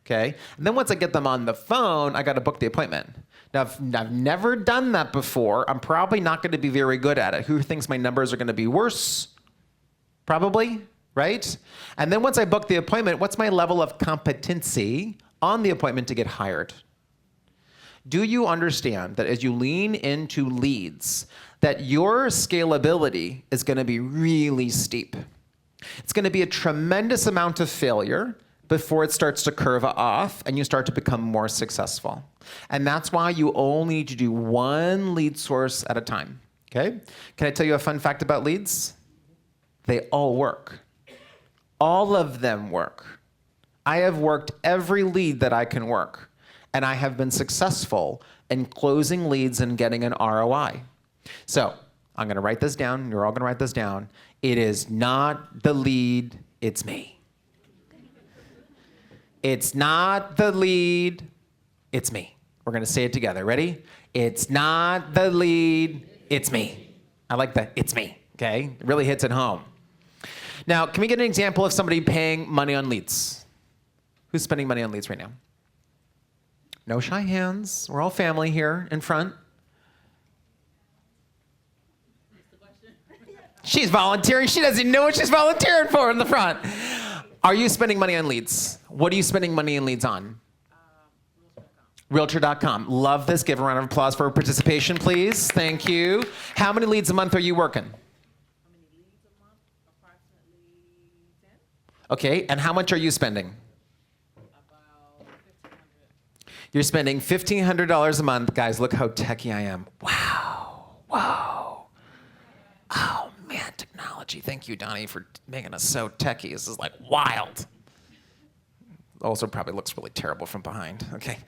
Okay, and then once I get them on the phone, I gotta book the appointment. Now, if I've never done that before, I'm probably not gonna be very good at it. Who thinks my numbers are gonna be worse? Probably, right? And then once I book the appointment, what's my level of competency on the appointment to get hired? Do you understand that as you lean into leads, that your scalability is gonna be really steep? It's gonna be a tremendous amount of failure before it starts to curve off and you start to become more successful. And that's why you only need to do one lead source at a time, okay? Can I tell you a fun fact about leads? They all work. All of them work. I have worked every lead that I can work, and I have been successful in closing leads and getting an ROI. So I'm gonna write this down, you're all gonna write this down. It is not the lead, it's me. It's not the lead, it's me. We're gonna say it together, ready? It's not the lead, it's me. I like that, it's me, okay? It really hits it home. Now, can we get an example of somebody paying money on leads? Who's spending money on leads right now? No shy hands. We're all family here in front. She's volunteering. She doesn't know what she's volunteering for in the front. Are you spending money on leads? What are you spending money on leads on? Realtor.com. Love this. Give a round of applause for her participation, please. Thank you. How many leads a month are you working? Okay, and how much are you spending? About $1,500. You're spending $1,500 a month. Guys, look how techie I am. Wow, wow. Oh man, technology. Thank you, Donnie, for making us so techie. This is like wild. Also probably looks really terrible from behind. Okay.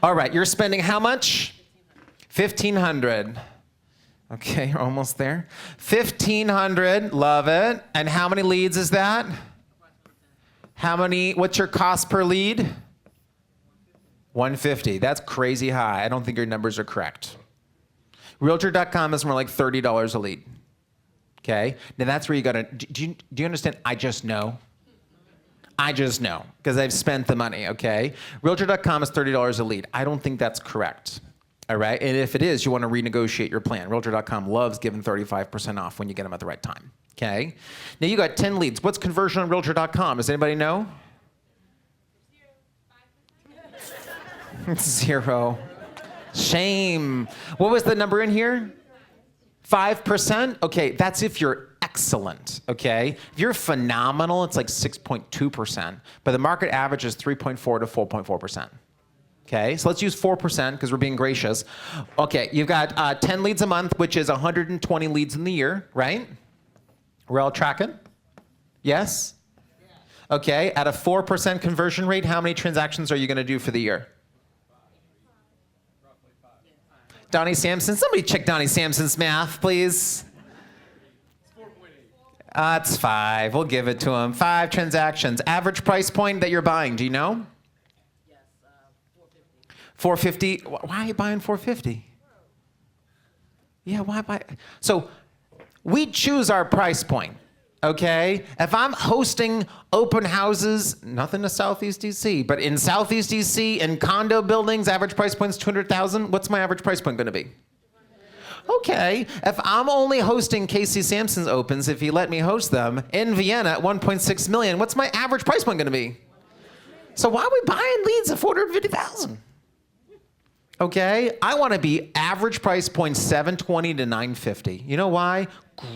All right, you're spending how much? $1,500. Okay, you're almost there. 1,500, love it. And how many leads is that? What's your cost per lead? 150. That's crazy high. I don't think your numbers are correct. Realtor.com is more like $30 a lead. Okay? Now that's where you gotta, do you understand? I just know. I just know, because I've spent the money, okay? Realtor.com is $30 a lead. I don't think that's correct. All right, and if it is, you want to renegotiate your plan. Realtor.com loves giving 35% off when you get them at the right time, okay? Now you got 10 leads. What's conversion on Realtor.com? Does anybody know? 0. Shame. What was the number in here? 5%? Okay, that's if you're excellent, okay? If you're phenomenal, it's like 6.2%, but the market average is 3.4 to 4.4%. Okay, so let's use 4% because we're being gracious. Okay, you've got 10 leads a month, which is 120 leads in the year, right? We're all tracking? Yes? Okay, at a 4% conversion rate, how many transactions are you going to do for the year? Donnie Samson, somebody check Donnie Samson's math, please. That's 5. We'll give it to him. 5 transactions. Average price point that you're buying, do you know? 450. Why are you buying 450? Yeah, why buy? So we choose our price point, okay? If I'm hosting open houses, nothing to Southeast DC, but in Southeast DC, in condo buildings, average price point is 200,000. What's my average price point going to be? Okay, if I'm only hosting Casey Sampson's opens, if you let me host them, in Vienna at 1.6 million, what's my average price point going to be? So why are we buying leads at 450,000? Okay, I want to be average price point 720 to 950. You know why?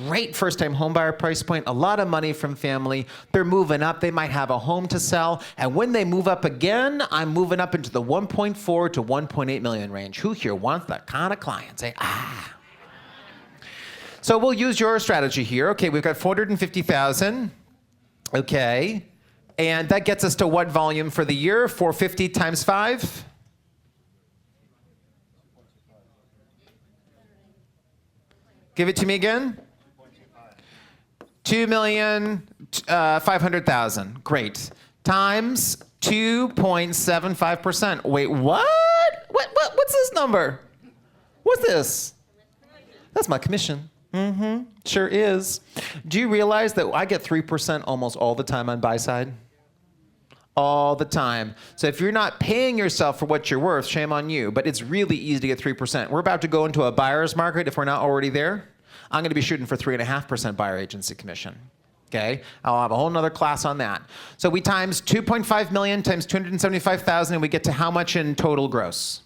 Great first-time homebuyer price point, a lot of money from family. They're moving up. They might have a home to sell. And when they move up again, I'm moving up into the 1.4 to 1.8 million range. Who here wants that kind of client? Say, ah. So we'll use your strategy here. Okay, we've got 450,000. Okay, and that gets us to what volume for the year? 450 times 5? Give it to me again. 2,500,000. Great. Times 2.75%. Wait, what? What's this number? What's this? That's my commission. Mm-hmm. Sure is. Do you realize that I get 3% almost all the time on buy side? All the time. So if you're not paying yourself for what you're worth, shame on you. But it's really easy to get 3%. We're about to go into a buyer's market if we're not already there. I'm going to be shooting for 3.5% buyer agency commission. Okay? I'll have a whole nother class on that. So we times 2.5 million times 275,000 and we get to how much in total gross?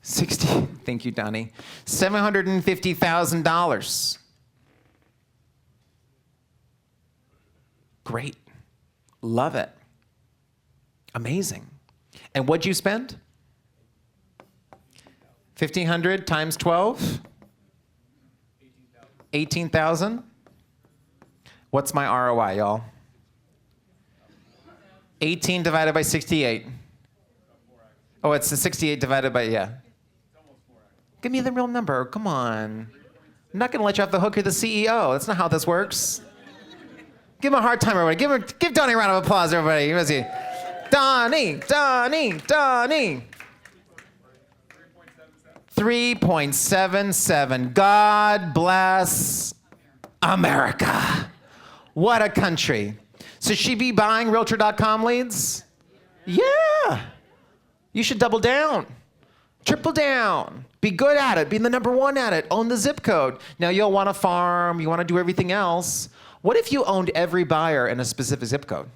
60. Thank you, Donnie. $750,000. Great. Love it. Amazing. And what'd you spend? 1,500 times 12? 18,000. What's my ROI, y'all? 18 divided by 68. Oh, it's the 68 divided by, yeah. Give me the real number. Come on. I'm not going to let you off the hook. You're the CEO. That's not how this works. Give him a hard time, everybody. Give Donnie a round of applause, everybody. Let's see. Donnie. 3.77. God bless America. What a country. So she be buying Realtor.com leads? Yeah. You should double down. Triple down. Be good at it. Be the number one at it. Own the zip code. Now you'll want to farm. You want to do everything else. What if you owned every buyer in a specific zip code?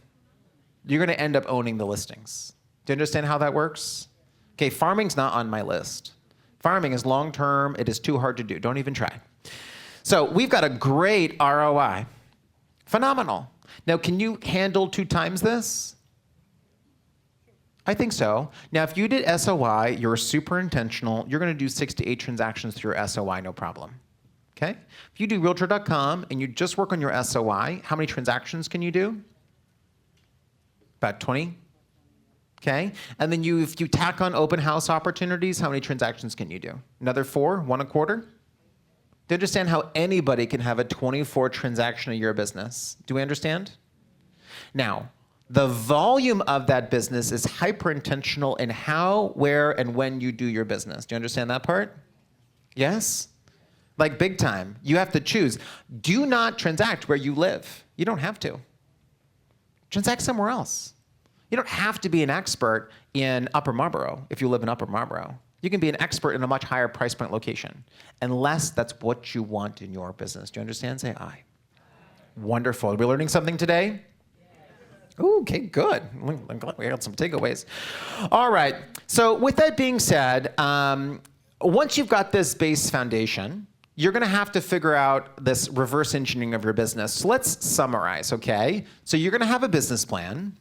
You're going to end up owning the listings. Do you understand how that works? Okay, farming's not on my list. Farming is long-term. It is too hard to do. Don't even try. So we've got a great ROI. Phenomenal. Now, can you handle 2 times this? I think so. Now, if you did SOI, you're super intentional. You're going to do 6 to 8 transactions through your SOI, no problem. Okay? If you do Realtor.com and you just work on your SOI, how many transactions can you do? About 20? Okay? And then if you tack on open house opportunities, how many transactions can you do? Another 4, 1 a quarter? Do you understand how anybody can have a 24 transaction a year business? Do we understand? Now, the volume of that business is hyper intentional in how, where, and when you do your business. Do you understand that part? Yes? Like big time. You have to choose. Do not transact where you live. You don't have to. Transact somewhere else. You don't have to be an expert in Upper Marlboro if you live in Upper Marlboro. You can be an expert in a much higher price point location, unless that's what you want in your business. Do you understand? Say aye. Wonderful. Are we learning something today? Ooh, okay, good. I'm glad we got some takeaways. All right. So with that being said, once you've got this base foundation, you're going to have to figure out this reverse engineering of your business. So let's summarize, okay? So you're going to have a business plan.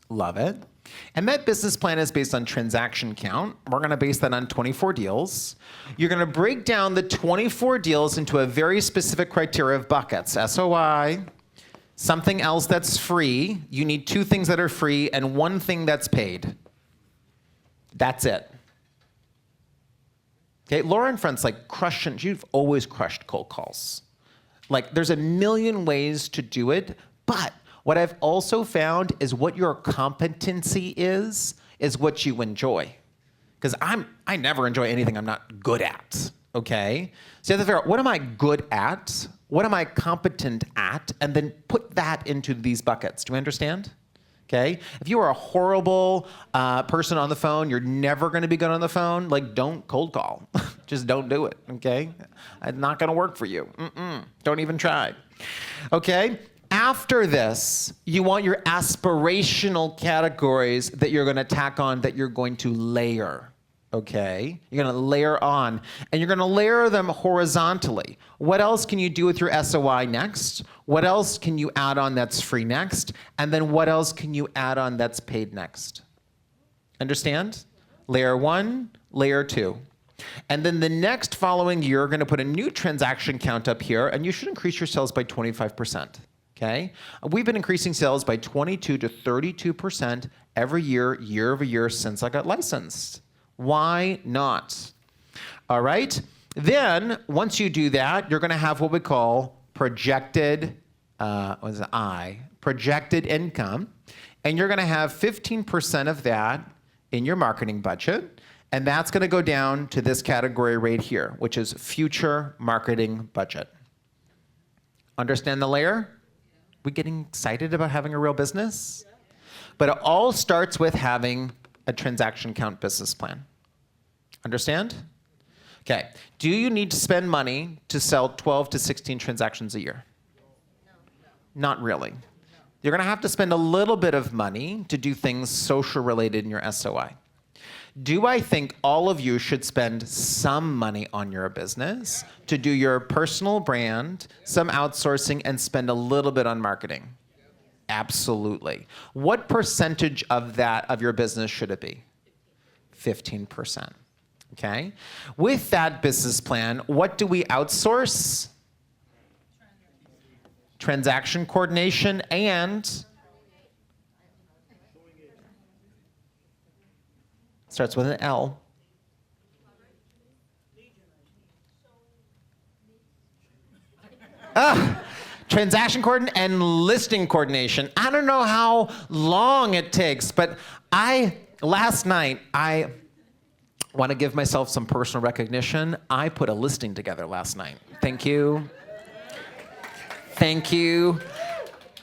Love it. And that business plan is based on transaction count. We're going to base that on 24 deals. You're going to break down the 24 deals into a very specific criteria of buckets. SOI, something else that's free. You need 2 things that are free and 1 thing that's paid. That's it. Okay, Laura and friends, like crushing, you've always crushed cold calls. Like there's a million ways to do it, but what I've also found is what your competency is what you enjoy. Because I never enjoy anything I'm not good at, okay? So you have to figure out, what am I good at? What am I competent at? And then put that into these buckets. Do you understand? Okay? If you are a horrible person on the phone, you're never going to be good on the phone, like don't cold call. Just don't do it, okay? It's not going to work for you. Don't even try. Okay? After this, you want your aspirational categories that you're going to tack on, that you're going to layer. Okay? You're going to layer on, and you're going to layer them horizontally. What else can you do with your SOI next? What else can you add on that's free next? And then what else can you add on that's paid next? Understand? Layer 1, layer 2. And then the next following year, you're going to put a new transaction count up here, and you should increase your sales by 25%. Okay? We've been increasing sales by 22 to 32% every year, year over year since I got licensed. Why not? All right? Then, once you do that, you're going to have what we call projected, projected income. And you're going to have 15% of that in your marketing budget. And that's going to go down to this category right here, which is future marketing budget. Understand the layer? We getting excited about having a real business? But it all starts with having a transaction count business plan. Understand? Okay. Do you need to spend money to sell 12 to 16 transactions a year? Not really. You're going to have to spend a little bit of money to do things social related in your SOI. Do I think all of you should spend some money on your business to do your personal brand, some outsourcing, and spend a little bit on marketing? Absolutely. What percentage of that, of your business, should it be? 15%. Okay? With that business plan, what do we outsource? Transaction coordination and starts with an L. Transaction coordination and listing coordination. I don't know how long it takes, but last night, I want to give myself some personal recognition. I put a listing together last night. Thank you. Thank you.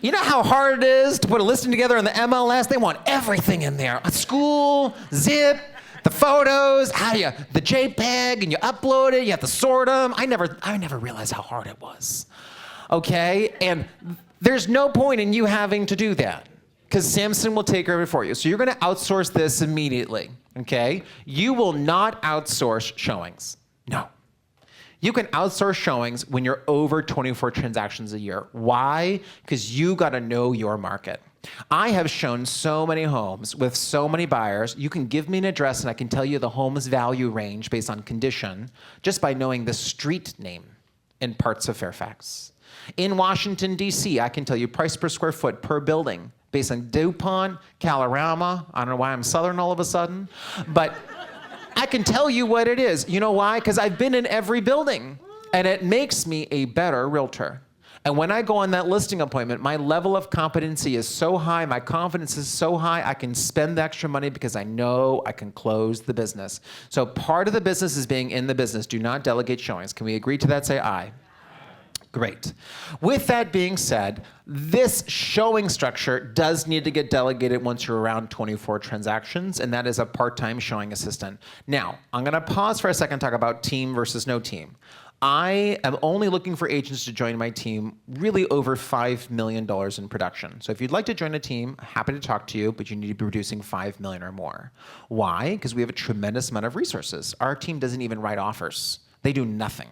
You know how hard it is to put a listing together in the MLS? They want everything in there. A school, zip, the photos, the JPEG, and you upload it, you have to sort them. I never realized how hard it was. Okay? And there's no point in you having to do that, because Samson will take care of it for you. So you're going to outsource this immediately. Okay? You will not outsource showings. No. You can outsource showings when you're over 24 transactions a year. Why? Because you got to know your market. I have shown so many homes with so many buyers. You can give me an address and I can tell you the home's value range based on condition just by knowing the street name in parts of Fairfax. In Washington, D.C., I can tell you price per square foot per building based on DuPont, Calorama. I don't know why I'm Southern all of a sudden, but I can tell you what it is. You know why? Because I've been in every building, and it makes me a better realtor. And when I go on that listing appointment, my level of competency is so high, my confidence is so high, I can spend the extra money because I know I can close the business. So part of the business is being in the business. Do not delegate showings. Can we agree to that? Say aye. Great. With that being said, this showing structure does need to get delegated once you're around 24 transactions, and that is a part-time showing assistant. Now, I'm going to pause for a second and talk about team versus no team. I am only looking for agents to join my team really over $5 million in production. So if you'd like to join a team, happy to talk to you, but you need to be producing $5 million or more. Why? Because we have a tremendous amount of resources. Our team doesn't even write offers. They do nothing.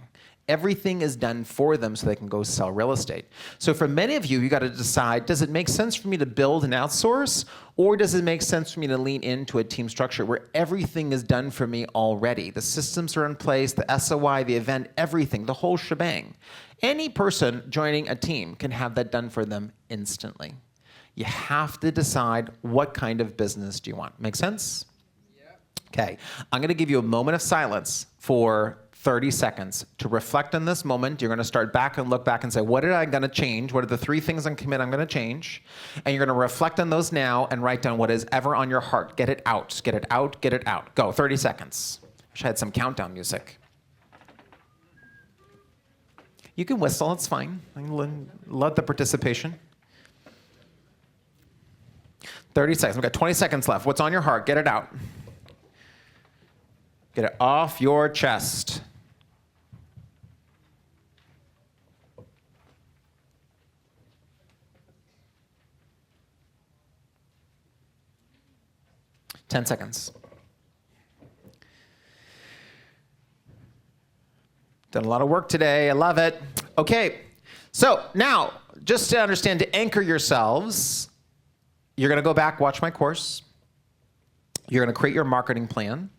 Everything is done for them so they can go sell real estate. So for many of you, you got to decide, does it make sense for me to build and outsource, or does it make sense for me to lean into a team structure where everything is done for me already? The systems are in place, the SOI, the event, everything, the whole shebang. Any person joining a team can have that done for them instantly. You have to decide what kind of business do you want. Make sense? Yep. Okay, I'm gonna give you a moment of silence for 30 seconds to reflect on this moment. You're going to start back and look back and say, what are I going to change? What are the 3 things I'm going to change? And you're going to reflect on those now and write down what is ever on your heart. Get it out. Get it out. Get it out. Go. 30 seconds. Wish I had some countdown music. You can whistle. It's fine. I love the participation. 30 seconds. We've got 20 seconds left. What's on your heart? Get it out. Get it off your chest. Ten seconds. Done a lot of work today. I love it. Okay, so now, just to understand, to anchor yourselves, you're going to go back, watch my course. You're going to create your marketing plan.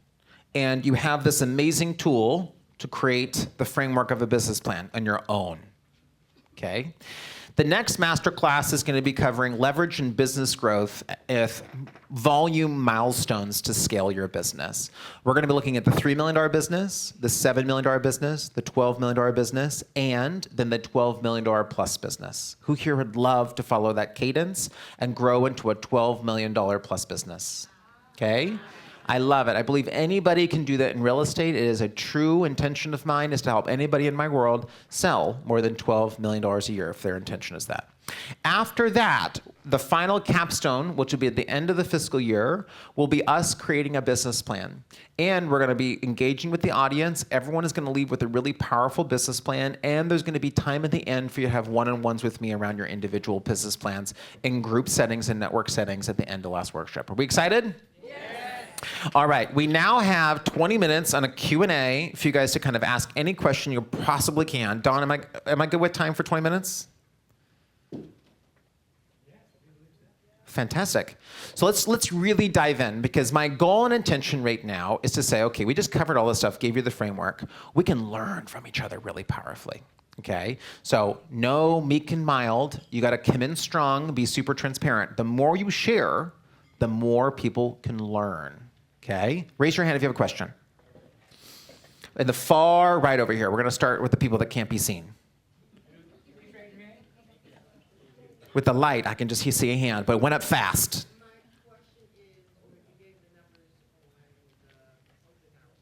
And you have this amazing tool to create the framework of a business plan on your own. Okay? The next masterclass is going to be covering leverage and business growth with volume milestones to scale your business. We're going to be looking at the $3 million business, the $7 million business, the $12 million business, and then the $12 million plus business. Who here would love to follow that cadence and grow into a $12 million plus business? Okay? I love it. I believe anybody can do that in real estate. It is a true intention of mine is to help anybody in my world sell more than $12 million a year if their intention is that. After that, the final capstone, which will be at the end of the fiscal year, will be us creating a business plan. And we're going to be engaging with the audience. Everyone is going to leave with a really powerful business plan. And there's going to be time at the end for you to have one-on-ones with me around your individual business plans in group settings and network settings at the end of last workshop. Are we excited? All right, we now have 20 minutes on a Q&A for you guys to kind of ask any question you possibly can. Don, am I good with time for 20 minutes? Fantastic. So let's really dive in, because my goal and intention right now is to say, okay, we just covered all this stuff, gave you the framework. We can learn from each other really powerfully. Okay, so no meek and mild. You got to come in strong, be super transparent. The more you share, the more people can learn. Okay? Raise your hand if you have a question. In the far right over here, we're going to start with the people that can't be seen. With the light, I can just see a hand, but it went up fast. My question is, when you gave the numbers on the open house,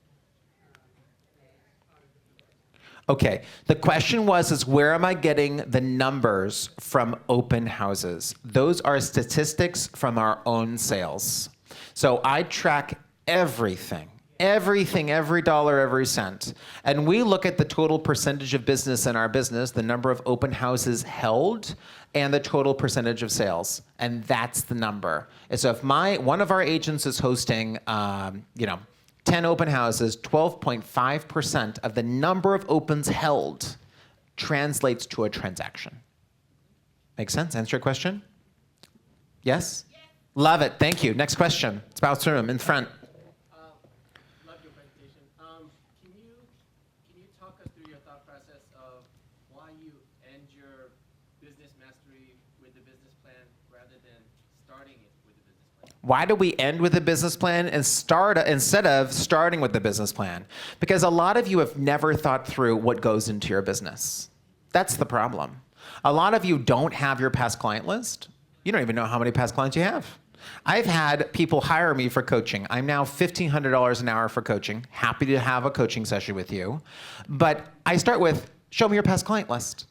Okay, the question is where am I getting the numbers from open houses? Those are statistics from our own sales. So I track everything, every dollar, every cent. And we look at the total percentage of business in our business, the number of open houses held, and the total percentage of sales. And that's the number. And so if one of our agents is hosting, 10 open houses, 12.5% of the number of opens held translates to a transaction. Make sense? Answer your question? Yes? Love it. Thank you. Next question. It's about room in front. Love your presentation. Can you talk us through your thought process of why you end your business mastery with the business plan rather than starting it with the business plan? Why do we end with a business plan and start instead of starting with the business plan? Because a lot of you have never thought through what goes into your business. That's the problem. A lot of you don't have your past client list. You don't even know how many past clients you have. I've had people hire me for coaching. I'm now $1,500 an hour for coaching. Happy to have a coaching session with you. But I start with, show me your past client list.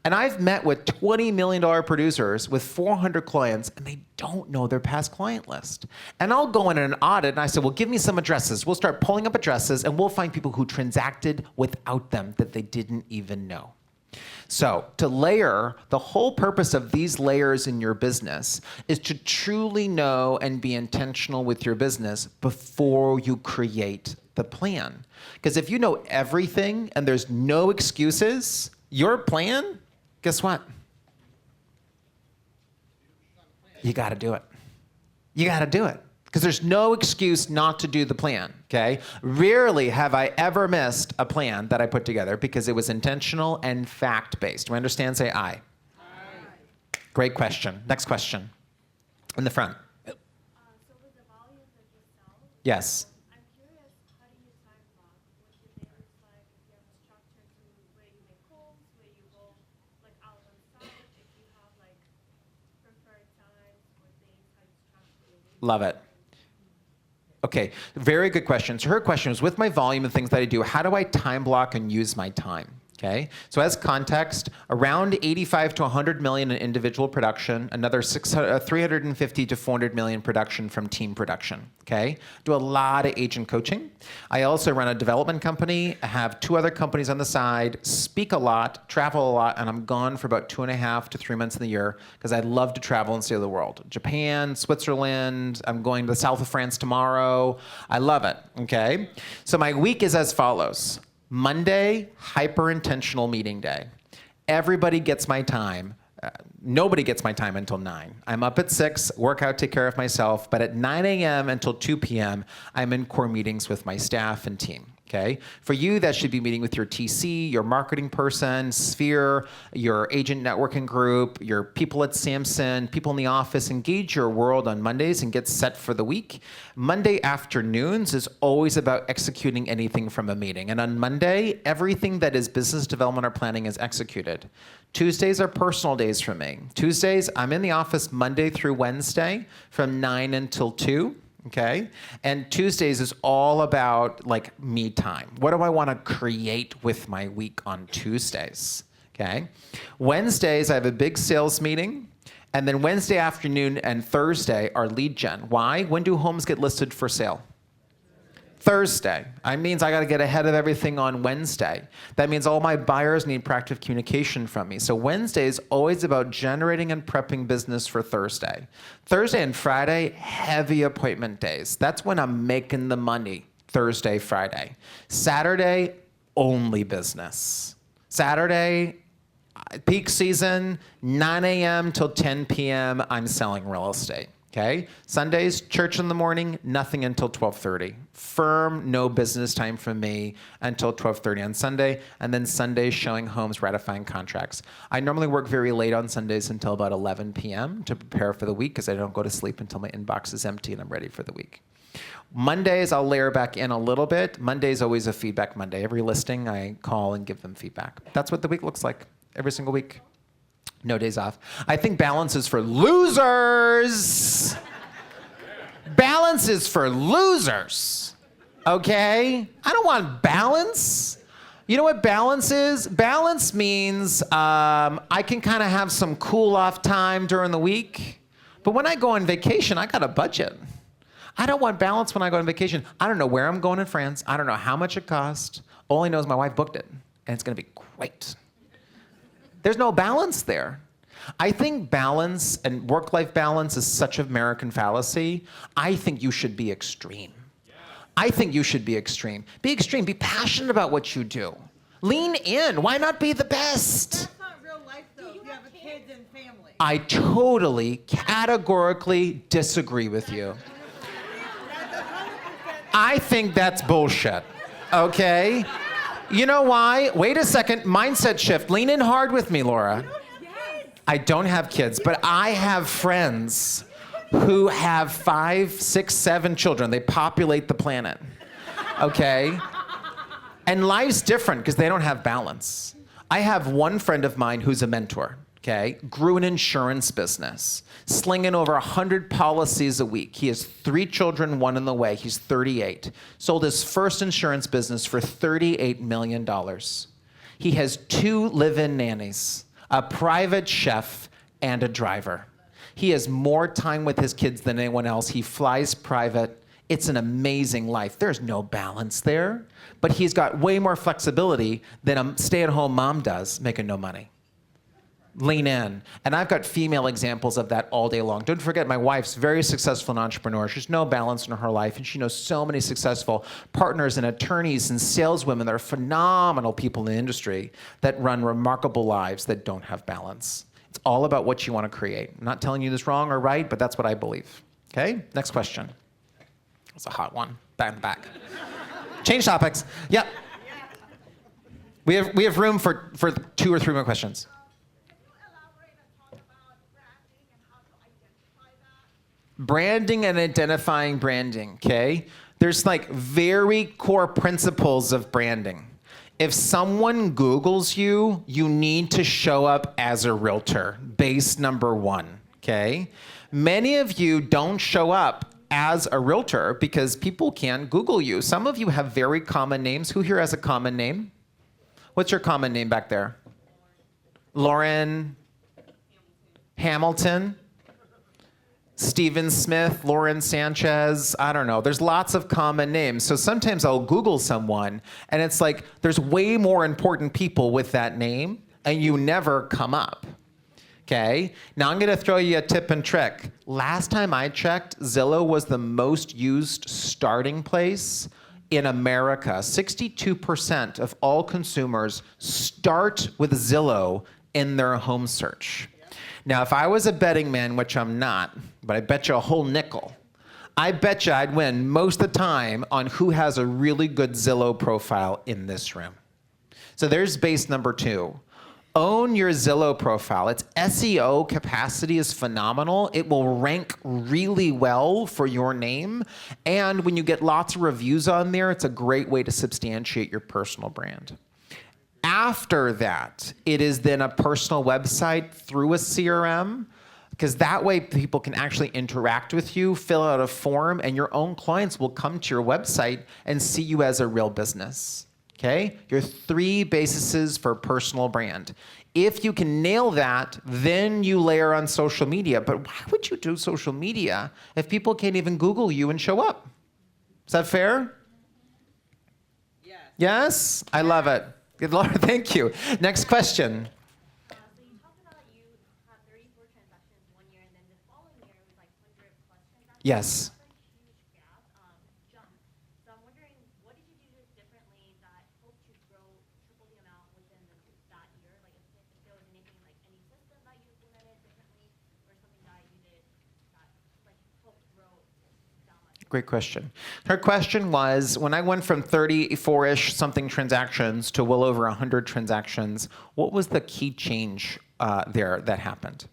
And I've met with $20 million producers with 400 clients, and they don't know their past client list. And I'll go in an audit, and I say, well, give me some addresses. We'll start pulling up addresses, and we'll find people who transacted without them that they didn't even know. So to layer, the whole purpose of these layers in your business is to truly know and be intentional with your business before you create the plan. Because if you know everything and there's no excuses, your plan, guess what? You got to do it. You got to do it. Because there's no excuse not to do the plan, okay? Rarely have I ever missed a plan that I put together because it was intentional and fact-based. Do we understand? Say aye. Aye. Great question. Next question. In the front. So with the volume that you sell, Yes. I'm curious, how do you time block? What's your day looks like? If you have a structure to where you make calls, where you go like out on site, if you have like preferred times or days, how you structure your week? Love it. Okay, very good question. So her question was, with my volume and things that I do, how do I time block and use my time? Okay, so as context, around 85 to 100 million in individual production, another 350 to 400 million production from team production. Okay, do a lot of agent coaching. I also run a development company. I have 2 other companies on the side, speak a lot, travel a lot, and I'm gone for about 2.5 to 3 months in the year because I love to travel and see the world. Japan, Switzerland, I'm going to the south of France tomorrow. I love it, okay? So my week is as follows. Monday, hyper-intentional meeting day. Everybody gets my time. Nobody gets my time until 9. I'm up at 6, work out, take care of myself, but at 9 a.m. until 2 p.m., I'm in core meetings with my staff and team. Okay? For you, that should be meeting with your TC, your marketing person, Sphere, your agent networking group, your people at Samson, people in the office. Engage your world on Mondays and get set for the week. Monday afternoons is always about executing anything from a meeting. And on Monday, everything that is business development or planning is executed. Tuesdays are personal days for me. Tuesdays, I'm in the office Monday through Wednesday from 9 until 2. Okay? And Tuesdays is all about like me time. What do I want to create with my week on Tuesdays? Okay? Wednesdays, I have a big sales meeting. And then Wednesday afternoon and Thursday are lead gen. Why? When do homes get listed for sale? Thursday. That means I got to get ahead of everything on Wednesday. That means all my buyers need proactive communication from me. So Wednesday is always about generating and prepping business for Thursday. Thursday and Friday, heavy appointment days. That's when I'm making the money. Thursday, Friday. Saturday, only business. Saturday, peak season, 9 a.m. till 10 p.m., I'm selling real estate. Okay? Sundays, church in the morning, nothing until 12:30. Firm, no business time from me until 12:30 on Sunday, and then Sundays showing homes, ratifying contracts. I normally work very late on Sundays until about 11 p.m. to prepare for the week because I don't go to sleep until my inbox is empty and I'm ready for the week. Mondays, I'll layer back in a little bit. Monday's always a feedback Monday. Every listing, I call and give them feedback. That's what the week looks like every single week. No days off. I think balance is for losers. Balance is for losers. Okay? I don't want balance. You know what balance is? Balance means I can kind of have some cool off time during the week. But when I go on vacation, I got a budget. I don't want balance when I go on vacation. I don't know where I'm going in France. I don't know how much it costs. All I know is my wife booked it, and it's going to be great. There's no balance there. I think balance and work-life balance is such an American fallacy. I think you should be extreme. I think you should be extreme. Be extreme. Be passionate about what you do. Lean in. Why not be the best? That's not real life, though. You have kids and family. I totally, categorically disagree with you. I think that's bullshit. Okay? You know why? Wait a second. Mindset shift. Lean in hard with me, Laura. I don't have kids, but I have friends who have 5, 6, 7 children. They populate the planet, okay? And life's different because they don't have balance. I have one friend of mine who's a mentor, okay? Grew an insurance business, slinging over 100 policies a week. He has 3 children, 1 in the way. He's 38. Sold his first insurance business for $38 million. He has 2 live-in nannies, a private chef, and a driver. He has more time with his kids than anyone else. He flies private. It's an amazing life. There's no balance there, but he's got way more flexibility than a stay-at-home mom does making no money. Lean in. And I've got female examples of that all day long. Don't forget, my wife's very successful entrepreneur. She's no balance in her life, and she knows so many successful partners and attorneys and saleswomen that are phenomenal people in the industry that run remarkable lives that don't have balance. It's all about what you want to create. I'm not telling you this wrong or right, but that's what I believe. Okay, next question. That's a hot one. Back in the back. Change topics. Yep. We have room for 2 or 3 more questions. Branding and identifying branding, okay? There's like very core principles of branding. If someone Googles you, you need to show up as a realtor, base number 1, okay? Many of you don't show up as a realtor because people can't Google you. Some of you have very common names. Who here has a common name? What's your common name back there? Lauren Hamilton? Stephen Smith, Lauren Sanchez, I don't know. There's lots of common names. So sometimes I'll Google someone and it's like there's way more important people with that name and you never come up. Okay? Now I'm gonna throw you a tip and trick. Last time I checked, Zillow was the most used starting place in America. 62% of all consumers start with Zillow in their home search. Now, if I was a betting man, which I'm not, but I bet you a whole nickel, I bet you I'd win most of the time on who has a really good Zillow profile in this room. So there's base number 2. Own your Zillow profile. Its SEO capacity is phenomenal. It will rank really well for your name. And when you get lots of reviews on there, it's a great way to substantiate your personal brand. After that, it is then a personal website through a CRM, because that way people can actually interact with you, fill out a form, and your own clients will come to your website and see you as a real business. Okay? Your 3 bases for personal brand. If you can nail that, then you layer on social media. But why would you do social media if people can't even Google you and show up? Is that fair? Yes. Yes? I love it. Good Lord, thank you. Next question. So you talked about you had 34 transactions one year, and then the following year it was like 100 plus transactions. Yes. That's a huge gap, jump. So I'm wondering, what did you do differently that helped you grow triple the amount within that year? Like if there was anything, like any system that you implemented differently, or something that you did that like helped grow that much? Great question. Her question was, when I went from 34-ish something transactions to well over 100 transactions, what was the key change there that happened?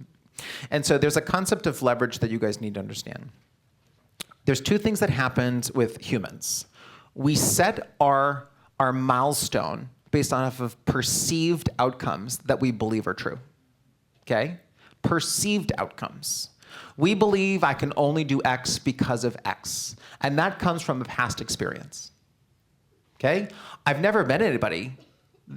And so there's a concept of leverage that you guys need to understand. There's 2 things that happened with humans. We set our milestone based off of perceived outcomes that we believe are true. Okay? Perceived outcomes. We believe I can only do X because of X. And that comes from a past experience. Okay? I've never met anybody,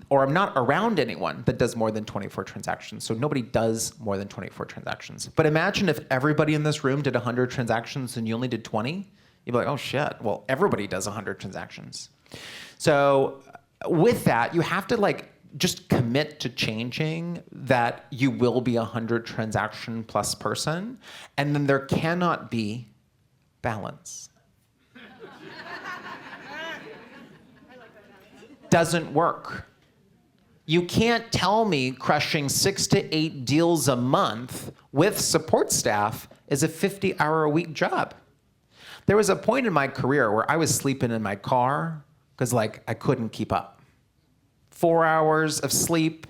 or I'm not around anyone that does more than 24 transactions. So nobody does more than 24 transactions. But imagine if everybody in this room did 100 transactions and you only did 20. You'd be like, oh shit, well, everybody does 100 transactions. So with that, you have to just commit to changing that you will be a 100 transaction plus person, and then there cannot be balance. Doesn't work. You can't tell me crushing 6 to 8 deals a month with support staff is a 50-hour-a-week job. There was a point in my career where I was sleeping in my car because I couldn't keep up. 4 hours of sleep,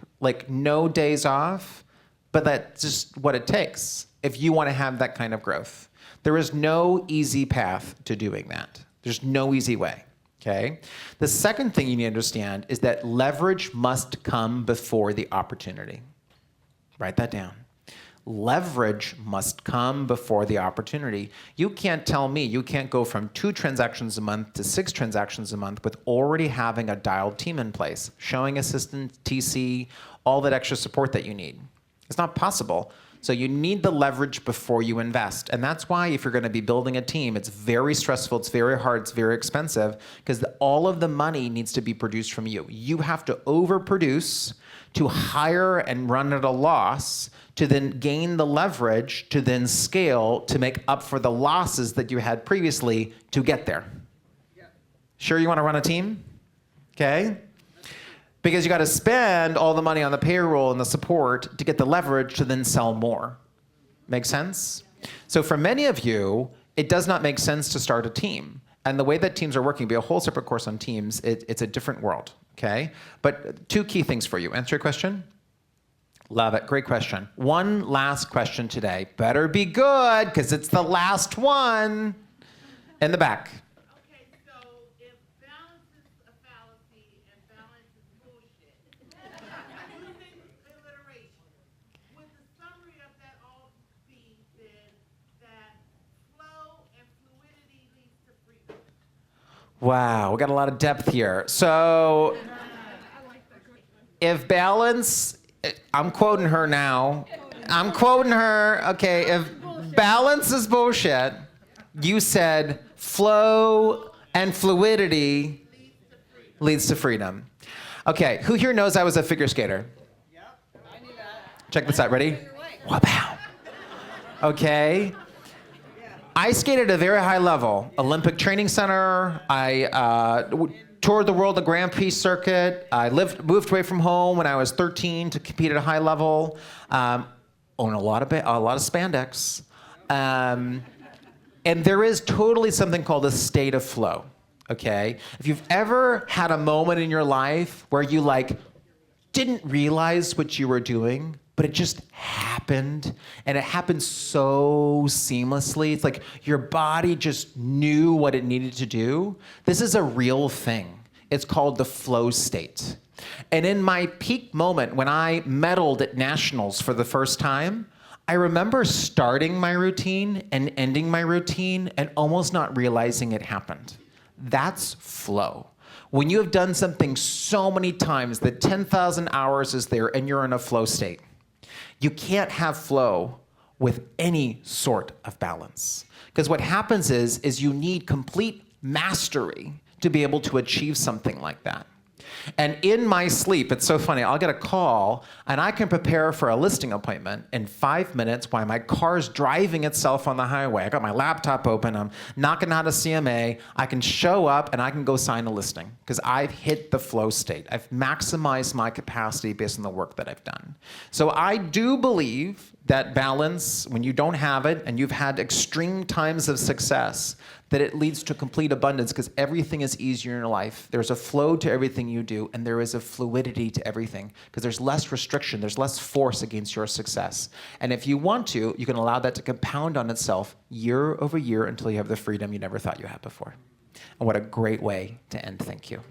no days off, but that's just what it takes if you want to have that kind of growth. There is no easy path to doing that. There's no easy way, okay? The second thing you need to understand is that leverage must come before the opportunity. Write that down. Leverage must come before the opportunity. You can't tell me you can't go from 2 transactions a month to 6 transactions a month with already having a dialed team in place, showing assistant, TC, all that extra support that you need. It's not possible. So you need the leverage before you invest. And that's why if you're going to be building a team, it's very stressful, it's very hard, it's very expensive, because all of the money needs to be produced from you. You have to overproduce to hire and run at a loss, to then gain the leverage, to then scale, to make up for the losses that you had previously to get there. Sure you want to run a team? Okay? Because you got to spend all the money on the payroll and the support to get the leverage to then sell more. Make sense? So for many of you, it does not make sense to start a team. And the way that teams are working, be a whole separate course on teams, it's a different world, okay? But 2 key things for you. Answer your question? Love it, great question. One last question today. Better be good, because it's the last one. In the back. Okay, so if balance is a fallacy and balance is bullshit, using alliteration, would the summary of that all be then that flow and fluidity leads to freedom? Wow, we got a lot of depth here. So if balance, I'm quoting her now. I'm quoting her. Okay, if balance is bullshit, you said flow and fluidity leads to freedom. Okay, who here knows I was a figure skater? Yep, I knew that. Check this out, ready? Wow. Okay. I skated at a very high level. Olympic Training Center. I toured the world, the Grand Prix circuit. I moved away from home when I was 13 to compete at a high level. Own a lot of spandex. And there is totally something called a state of flow, okay? If you've ever had a moment in your life where you didn't realize what you were doing, but it just happened, and it happened so seamlessly. It's like your body just knew what it needed to do. This is a real thing. It's called the flow state. And in my peak moment, when I medaled at nationals for the first time, I remember starting my routine and ending my routine and almost not realizing it happened. That's flow. When you have done something so many times that 10,000 hours is there and you're in a flow state, you can't have flow with any sort of balance. Because what happens is you need complete mastery to be able to achieve something like that. And in my sleep, it's so funny, I'll get a call and I can prepare for a listing appointment in 5 minutes while my car's driving itself on the highway. I got my laptop open, I'm knocking out a CMA, I can show up and I can go sign a listing because I've hit the flow state. I've maximized my capacity based on the work that I've done. So I do believe that balance, when you don't have it and you've had extreme times of success, that it leads to complete abundance because everything is easier in your life. There's a flow to everything you do, and there is a fluidity to everything because there's less restriction, there's less force against your success. And if you want to, you can allow that to compound on itself year over year until you have the freedom you never thought you had before. And what a great way to end. Thank you.